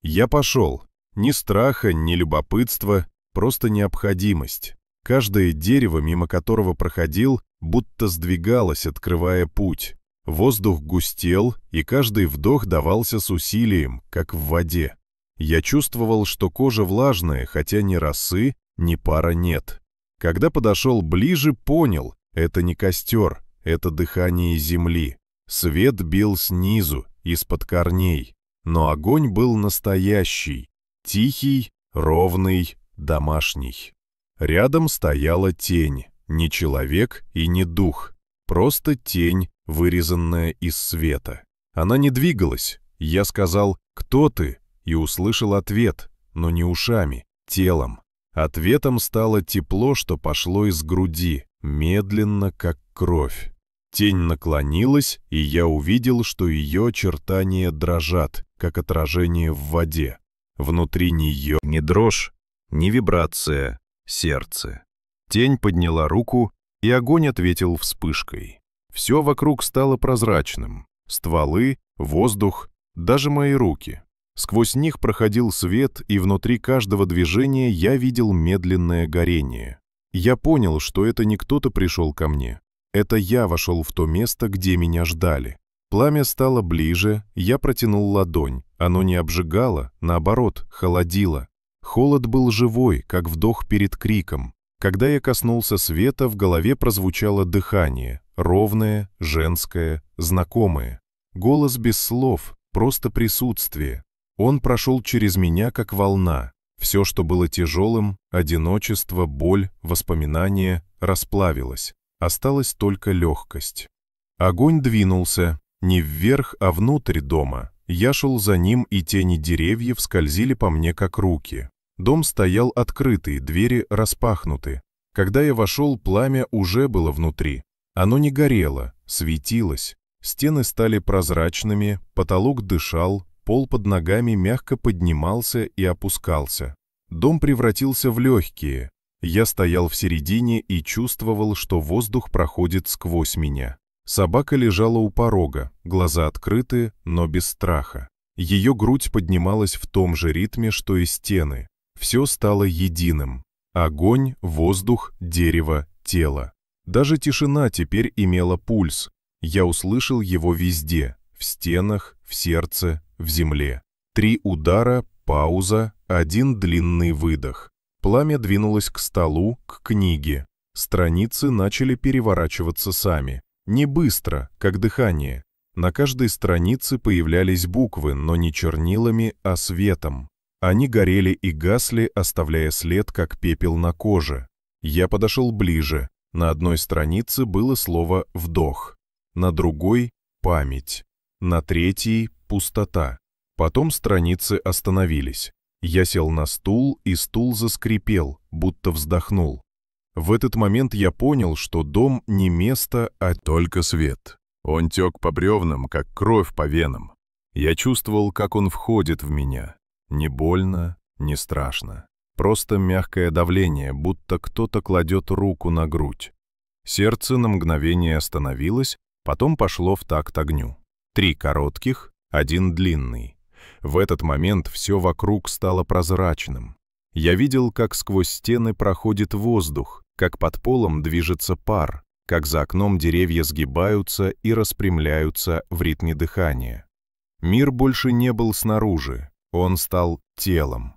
Speaker 1: Я пошел. Ни страха, ни любопытства, просто необходимость. Каждое дерево, мимо которого проходил, будто сдвигалось, открывая путь. Воздух густел, и каждый вдох давался с усилием, как в воде. Я чувствовал, что кожа влажная, хотя ни росы, ни пара нет. Когда подошел ближе, понял, это не костер, это дыхание земли. Свет бил снизу, из-под корней. Но огонь был настоящий, тихий, ровный, домашний. Рядом стояла тень, не человек и не дух, просто тень, вырезанная из света. Она не двигалась. Я сказал «Кто ты?» и услышал ответ, но не ушами, телом. Ответом стало тепло, что пошло из груди, медленно, как кровь. Тень наклонилась, и я увидел, что ее очертания дрожат, как отражение в воде. Внутри нее ни дрожь, ни вибрация, сердце. Тень подняла руку, и огонь ответил вспышкой. Все вокруг стало прозрачным. Стволы, воздух, даже мои руки. Сквозь них проходил свет, и внутри каждого движения я видел медленное горение. Я понял, что это не кто-то пришел ко мне. Это я вошел в то место, где меня ждали. Пламя стало ближе, я протянул ладонь. Оно не обжигало, наоборот, холодило. Холод был живой, как вдох перед криком. Когда я коснулся света, в голове прозвучало дыхание, ровное, женское, знакомое. Голос без слов, просто присутствие. Он прошел через меня, как волна. Все, что было тяжелым, одиночество, боль, воспоминания, расплавилось. Осталась только легкость. Огонь двинулся, не вверх, а внутрь дома. Я шел за ним, и тени деревьев скользили по мне, как руки. Дом стоял открытый, двери распахнуты. Когда я вошел, пламя уже было внутри. Оно не горело, светилось. Стены стали прозрачными, потолок дышал, пол под ногами мягко поднимался и опускался. Дом превратился в легкие. Я стоял в середине и чувствовал, что воздух проходит сквозь меня. Собака лежала у порога, глаза открыты, но без страха. Ее грудь поднималась в том же ритме, что и стены. Все стало единым. Огонь, воздух, дерево, тело. Даже тишина теперь имела пульс. Я услышал его везде, в стенах, в сердце, в земле. 3 удара, пауза, 1 длинный выдох. Пламя двинулось к столу, к книге. Страницы начали переворачиваться сами. Не быстро, как дыхание. На каждой странице появлялись буквы, но не чернилами, а светом. Они горели и гасли, оставляя след, как пепел на коже. Я подошел ближе. На одной странице было слово «вдох», на другой — «память», на третьей — «пустота». Потом страницы остановились. Я сел на стул, и стул заскрипел, будто вздохнул. В этот момент я понял, что дом не место, а только свет. Он тек по бревнам, как кровь по венам. Я чувствовал, как он входит в меня. Не больно, не страшно. Просто мягкое давление, будто кто-то кладет руку на грудь. Сердце на мгновение остановилось, потом пошло в такт огню. 3 коротких, 1 длинный. В этот момент все вокруг стало прозрачным. Я видел, как сквозь стены проходит воздух, как под полом движется пар, как за окном деревья сгибаются и распрямляются в ритме дыхания. Мир больше не был снаружи, он стал телом.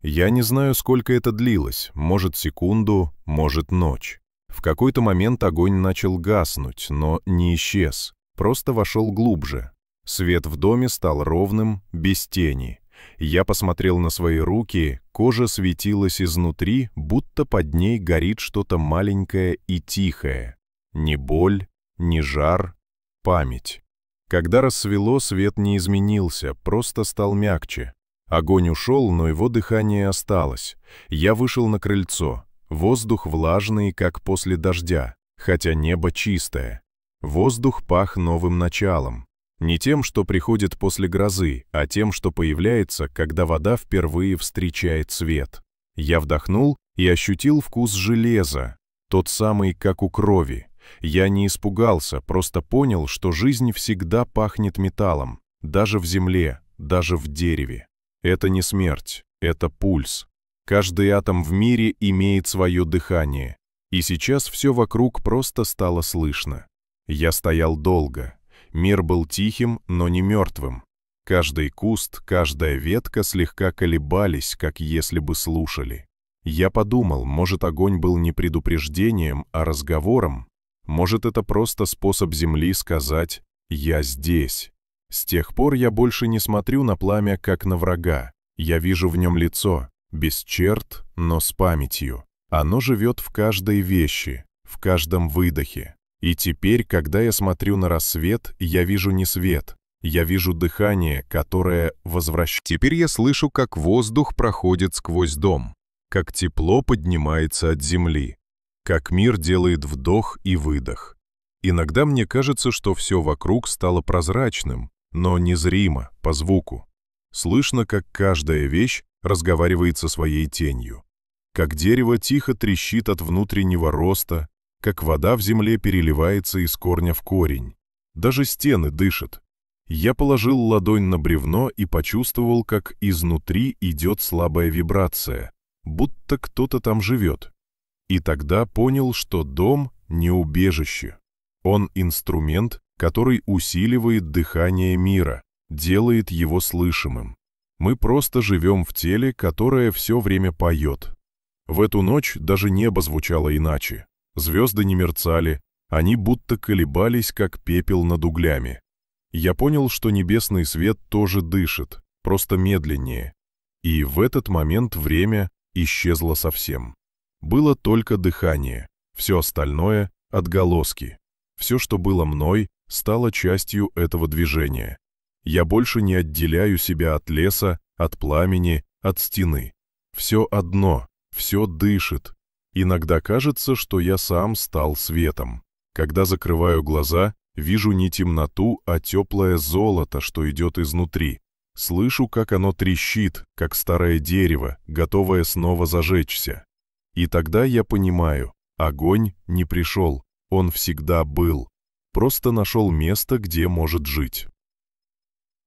Speaker 1: Я не знаю, сколько это длилось, может секунду, может ночь. В какой-то момент огонь начал гаснуть, но не исчез, просто вошел глубже. Свет в доме стал ровным, без тени. Я посмотрел на свои руки, кожа светилась изнутри, будто под ней горит что-то маленькое и тихое. Ни боль, ни жар, память. Когда рассвело, свет не изменился, просто стал мягче. Огонь ушел, но его дыхание осталось. Я вышел на крыльцо. Воздух влажный, как после дождя, хотя небо чистое. Воздух пах новым началом. Не тем, что приходит после грозы, а тем, что появляется, когда вода впервые встречает свет. Я вдохнул и ощутил вкус железа, тот самый, как у крови. Я не испугался, просто понял, что жизнь всегда пахнет металлом, даже в земле, даже в дереве. Это не смерть, это пульс. Каждый атом в мире имеет свое дыхание, и сейчас все вокруг просто стало слышно. Я стоял долго. Мир был тихим, но не мертвым. Каждый куст, каждая ветка слегка колебались, как если бы слушали. Я подумал, может, огонь был не предупреждением, а разговором. Может, это просто способ Земли сказать «я здесь». С тех пор я больше не смотрю на пламя, как на врага. Я вижу в нем лицо, без черт, но с памятью. Оно живет в каждой вещи, в каждом выдохе. И теперь, когда я смотрю на рассвет, я вижу не свет, я вижу дыхание, которое возвращается. Теперь я слышу, как воздух проходит сквозь дом, как тепло поднимается от земли, как мир делает вдох и выдох. Иногда мне кажется, что все вокруг стало прозрачным, но незримо, по звуку. Слышно, как каждая вещь разговаривает со своей тенью, как дерево тихо трещит от внутреннего роста, как вода в земле переливается из корня в корень. Даже стены дышат. Я положил ладонь на бревно и почувствовал, как изнутри идет слабая вибрация, будто кто-то там живет. И тогда понял, что дом не убежище. Он инструмент, который усиливает дыхание мира, делает его слышимым. Мы просто живем в теле, которое все время поет. В эту ночь даже небо звучало иначе. Звезды не мерцали, они будто колебались, как пепел над углями. Я понял, что небесный свет тоже дышит, просто медленнее. И в этот момент время исчезло совсем. Было только дыхание, все остальное — отголоски. Все, что было мной, стало частью этого движения. Я больше не отделяю себя от леса, от пламени, от стены. Все одно, все дышит. Иногда кажется, что я сам стал светом. Когда закрываю глаза, вижу не темноту, а теплое золото, что идет изнутри. Слышу, как оно трещит, как старое дерево, готовое снова зажечься. И тогда я понимаю, огонь не пришел, он всегда был. Просто нашел место, где может жить.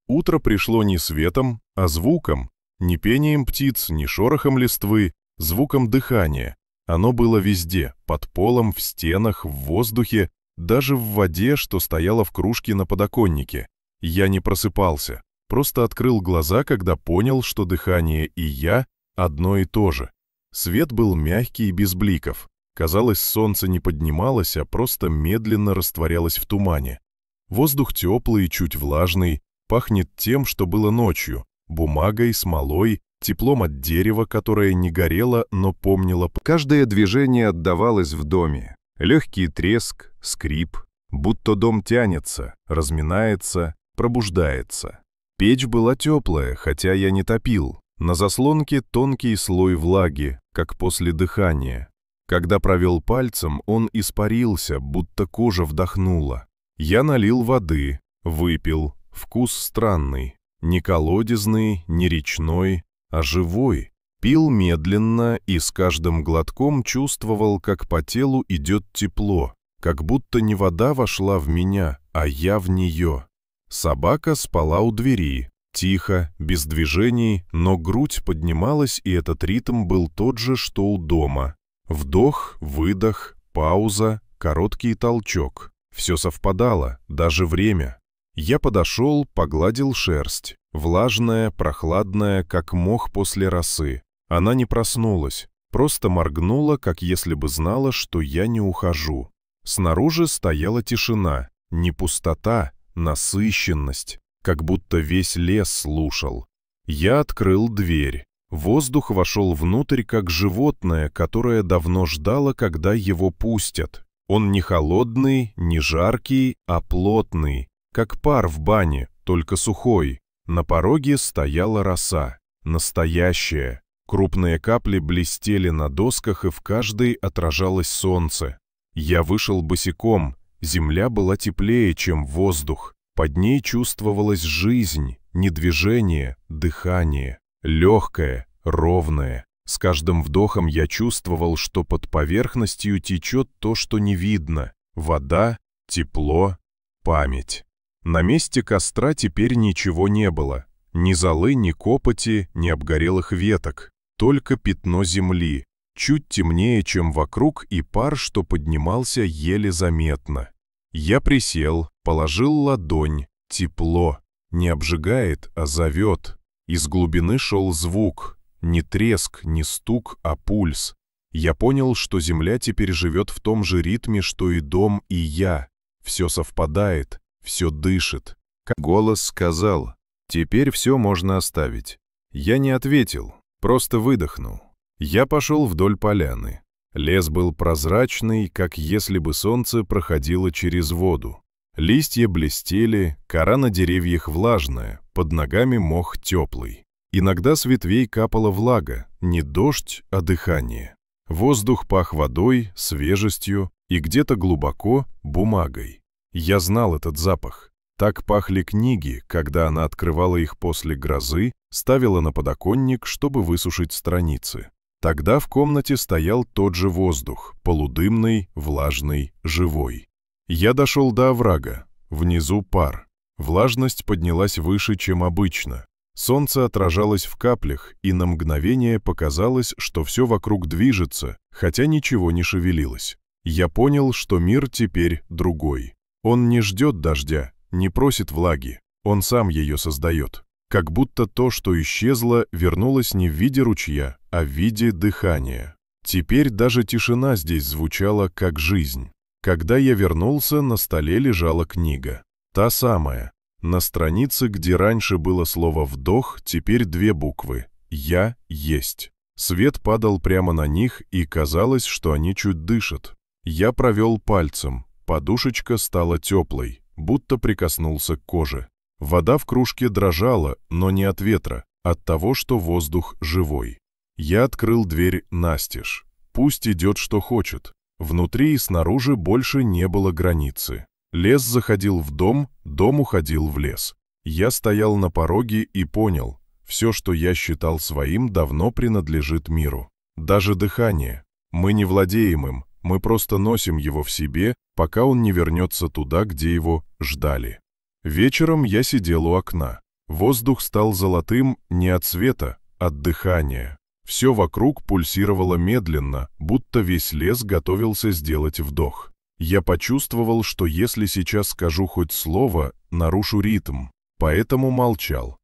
Speaker 1: Утро пришло не светом, а звуком, не пением птиц, не шорохом листвы, звуком дыхания. Оно было везде, под полом, в стенах, в воздухе, даже в воде, что стояла в кружке на подоконнике. Я не просыпался, просто открыл глаза, когда понял, что дыхание и я одно и то же. Свет был мягкий и без бликов. Казалось, солнце не поднималось, а просто медленно растворялось в тумане. Воздух теплый, чуть влажный, пахнет тем, что было ночью, бумагой, смолой, теплом от дерева, которое не горело, но помнило. Каждое движение отдавалось в доме. Легкий треск, скрип, будто дом тянется, разминается, пробуждается. Печь была теплая, хотя я не топил. На заслонке тонкий слой влаги, как после дыхания. Когда провел пальцем, он испарился, будто кожа вдохнула. Я налил воды, выпил. Вкус странный, не колодезный, не речной, а живой. Пил медленно и с каждым глотком чувствовал, как по телу идет тепло, как будто не вода вошла в меня, а я в нее. Собака спала у двери, тихо, без движений, но грудь поднималась, и этот ритм был тот же, что у дома. Вдох, выдох, пауза, короткий толчок. Все совпадало, даже время. Я подошел, погладил шерсть. Влажная, прохладная, как мох после росы. Она не проснулась, просто моргнула, как если бы знала, что я не ухожу. Снаружи стояла тишина, не пустота, насыщенность, как будто весь лес слушал. Я открыл дверь. Воздух вошел внутрь, как животное, которое давно ждало, когда его пустят. Он не холодный, не жаркий, а плотный, как пар в бане, только сухой. На пороге стояла роса, настоящая. Крупные капли блестели на досках, и в каждой отражалось солнце. Я вышел босиком, земля была теплее, чем воздух. Под ней чувствовалась жизнь, не движение, дыхание, легкое, ровное. С каждым вдохом я чувствовал, что под поверхностью течет то, что не видно. Вода, тепло, память. На месте костра теперь ничего не было. Ни золы, ни копоти, ни обгорелых веток. Только пятно земли, чуть темнее, чем вокруг, и пар, что поднимался еле заметно. Я присел, положил ладонь. Тепло. Не обжигает, а зовет. Из глубины шел звук. Не треск, не стук, а пульс. Я понял, что земля теперь живет в том же ритме, что и дом, и я. Все совпадает, все дышит. Голос сказал: «Теперь все можно оставить». Я не ответил, просто выдохнул. Я пошел вдоль поляны. Лес был прозрачный, как если бы солнце проходило через воду. Листья блестели, кора на деревьях влажная, под ногами мох теплый. Иногда с ветвей капала влага, не дождь, а дыхание. Воздух пах водой, свежестью и где-то глубоко бумагой. Я знал этот запах. Так пахли книги, когда она открывала их после грозы, ставила на подоконник, чтобы высушить страницы. Тогда в комнате стоял тот же воздух, полудымный, влажный, живой. Я дошел до оврага. Внизу пар. Влажность поднялась выше, чем обычно. Солнце отражалось в каплях, и на мгновение показалось, что все вокруг движется, хотя ничего не шевелилось. Я понял, что мир теперь другой. Он не ждет дождя, не просит влаги, он сам ее создает. Как будто то, что исчезло, вернулось не в виде ручья, а в виде дыхания. Теперь даже тишина здесь звучала как жизнь. Когда я вернулся, на столе лежала книга. Та самая. На странице, где раньше было слово «вдох», теперь 2 буквы «Я есть». Свет падал прямо на них, и казалось, что они чуть дышат. Я провел пальцем. Подушечка стала теплой, будто прикоснулся к коже. Вода в кружке дрожала, но не от ветра, от того, что воздух живой. Я открыл дверь настежь. Пусть идет, что хочет. Внутри и снаружи больше не было границы. Лес заходил в дом, дом уходил в лес. Я стоял на пороге и понял, все, что я считал своим, давно принадлежит миру. Даже дыхание. Мы не владеем им, мы просто носим его в себе, пока он не вернется туда, где его ждали. Вечером я сидел у окна. Воздух стал золотым не от света, от дыхания. Все вокруг пульсировало медленно, будто весь лес готовился сделать вдох. Я почувствовал, что если сейчас скажу хоть слово, нарушу ритм, поэтому молчал.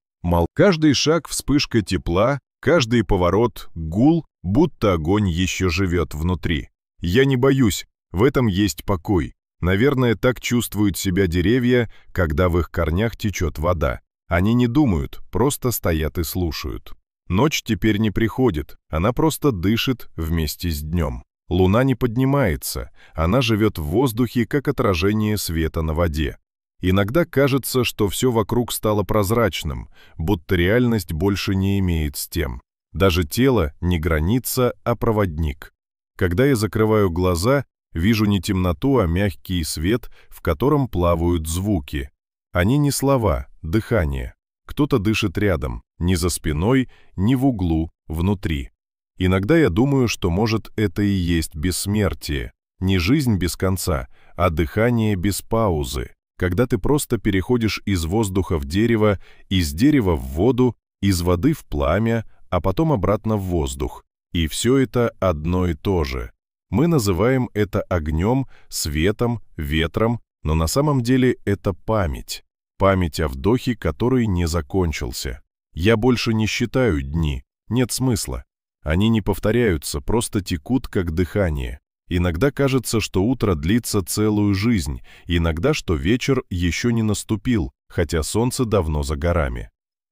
Speaker 1: Каждый шаг — вспышка тепла, каждый поворот — гул, будто огонь еще живет внутри. Я не боюсь, в этом есть покой. Наверное, так чувствуют себя деревья, когда в их корнях течет вода. Они не думают, просто стоят и слушают. Ночь теперь не приходит, она просто дышит вместе с днем. Луна не поднимается, она живет в воздухе, как отражение света на воде. Иногда кажется, что все вокруг стало прозрачным, будто реальность больше не имеет стен. Даже тело не граница, а проводник. Когда я закрываю глаза, вижу не темноту, а мягкий свет, в котором плавают звуки. Они не слова, дыхание. Кто-то дышит рядом, ни за спиной, ни в углу, внутри. Иногда я думаю, что, может, это и есть бессмертие. Не жизнь без конца, а дыхание без паузы. Когда ты просто переходишь из воздуха в дерево, из дерева в воду, из воды в пламя, а потом обратно в воздух. И все это одно и то же. Мы называем это огнем, светом, ветром, но на самом деле это память. Память о вдохе, который не закончился. Я больше не считаю дни, нет смысла. Они не повторяются, просто текут, как дыхание. Иногда кажется, что утро длится целую жизнь, иногда, что вечер еще не наступил, хотя солнце давно за горами.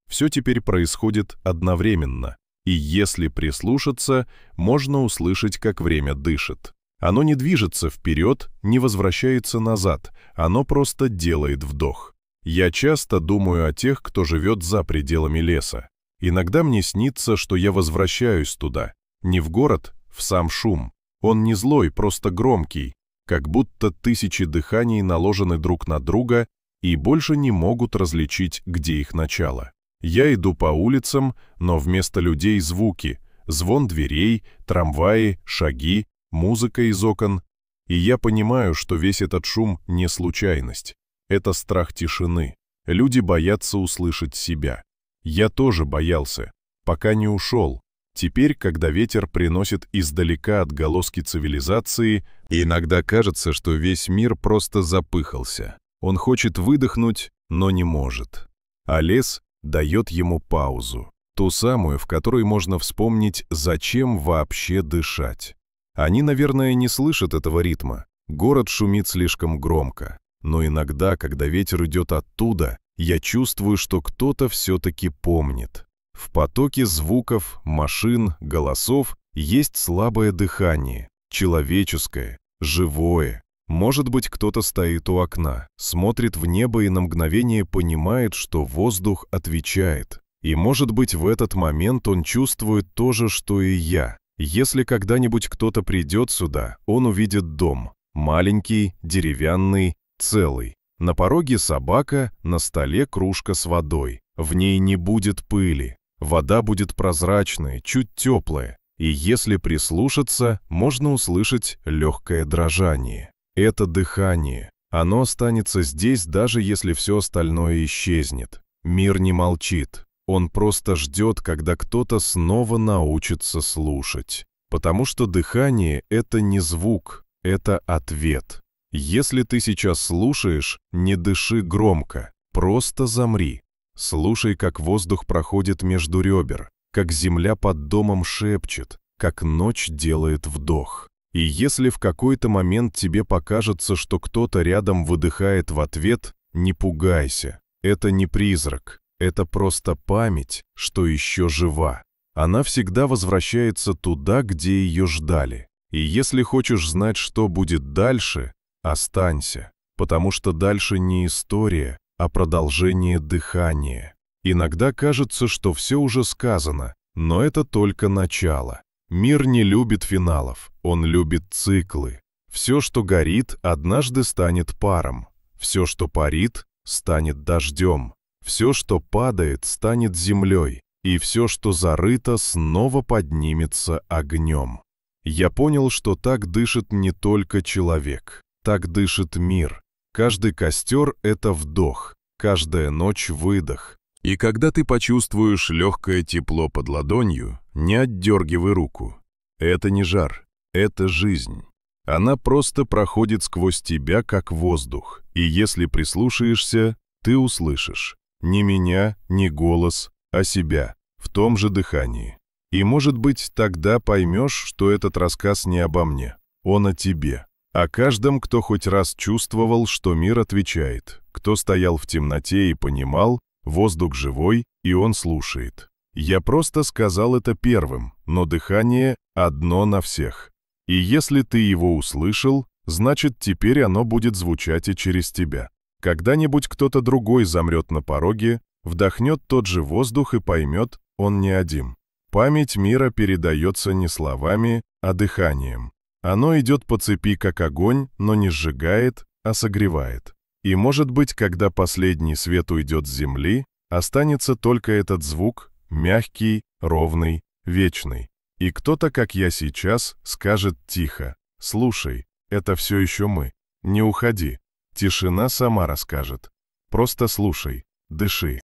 Speaker 1: Все теперь происходит одновременно, и если прислушаться, можно услышать, как время дышит. Оно не движется вперед, не возвращается назад, оно просто делает вдох. Я часто думаю о тех, кто живет за пределами леса. Иногда мне снится, что я возвращаюсь туда, не в город, в сам шум. Он не злой, просто громкий, как будто тысячи дыханий наложены друг на друга и больше не могут различить, где их начало. Я иду по улицам, но вместо людей звуки, звон дверей, трамваи, шаги, музыка из окон. И я понимаю, что весь этот шум не случайность. Это страх тишины. Люди боятся услышать себя. Я тоже боялся, пока не ушел. Теперь, когда ветер приносит издалека отголоски цивилизации, иногда кажется, что весь мир просто запыхался. Он хочет выдохнуть, но не может. А лес дает ему паузу, ту самую, в которой можно вспомнить, зачем вообще дышать. Они, наверное, не слышат этого ритма. Город шумит слишком громко. Но иногда, когда ветер идет оттуда, я чувствую, что кто-то все-таки помнит. В потоке звуков, машин, голосов есть слабое дыхание, человеческое, живое. Может быть, кто-то стоит у окна, смотрит в небо и на мгновение понимает, что воздух отвечает. И, может быть, в этот момент он чувствует то же, что и я. Если когда-нибудь кто-то придет сюда, он увидит дом. Маленький, деревянный, целый. На пороге собака, на столе кружка с водой. В ней не будет пыли. Вода будет прозрачная, чуть теплая. И если прислушаться, можно услышать легкое дрожание. Это дыхание. Оно останется здесь, даже если все остальное исчезнет. Мир не молчит. Он просто ждет, когда кто-то снова научится слушать. Потому что дыхание — это не звук, это ответ. Если ты сейчас слушаешь, не дыши громко, просто замри. Слушай, как воздух проходит между ребер, как земля под домом шепчет, как ночь делает вдох. И если в какой-то момент тебе покажется, что кто-то рядом выдыхает в ответ, не пугайся. Это не призрак, это просто память, что еще жива. Она всегда возвращается туда, где ее ждали. И если хочешь знать, что будет дальше, останься, потому что дальше не история, а продолжение дыхания. Иногда кажется, что все уже сказано, но это только начало. Мир не любит финалов, он любит циклы. Все, что горит, однажды станет паром. Все, что парит, станет дождем. Все, что падает, станет землей. И все, что зарыто, снова поднимется огнем. Я понял, что так дышит не только человек. Так дышит мир. Каждый костер — это вдох, каждая ночь — выдох. И когда ты почувствуешь легкое тепло под ладонью, не отдергивай руку. Это не жар, это жизнь. Она просто проходит сквозь тебя, как воздух. И если прислушаешься, ты услышишь. Не меня, не голос, а себя, в том же дыхании. И, может быть, тогда поймешь, что этот рассказ не обо мне, он о тебе. О каждом, кто хоть раз чувствовал, что мир отвечает, кто стоял в темноте и понимал, воздух живой, и он слушает. Я просто сказал это первым, но дыхание одно на всех. И если ты его услышал, значит, теперь оно будет звучать и через тебя. Когда-нибудь кто-то другой замрет на пороге, вдохнет тот же воздух и поймет, он не один. Память мира передается не словами, а дыханием. Оно идет по цепи, как огонь, но не сжигает, а согревает. И, может быть, когда последний свет уйдет с земли, останется только этот звук, мягкий, ровный, вечный. И кто-то, как я сейчас, скажет тихо: «Слушай, это все еще мы. Не уходи». Тишина сама расскажет. Просто слушай, дыши.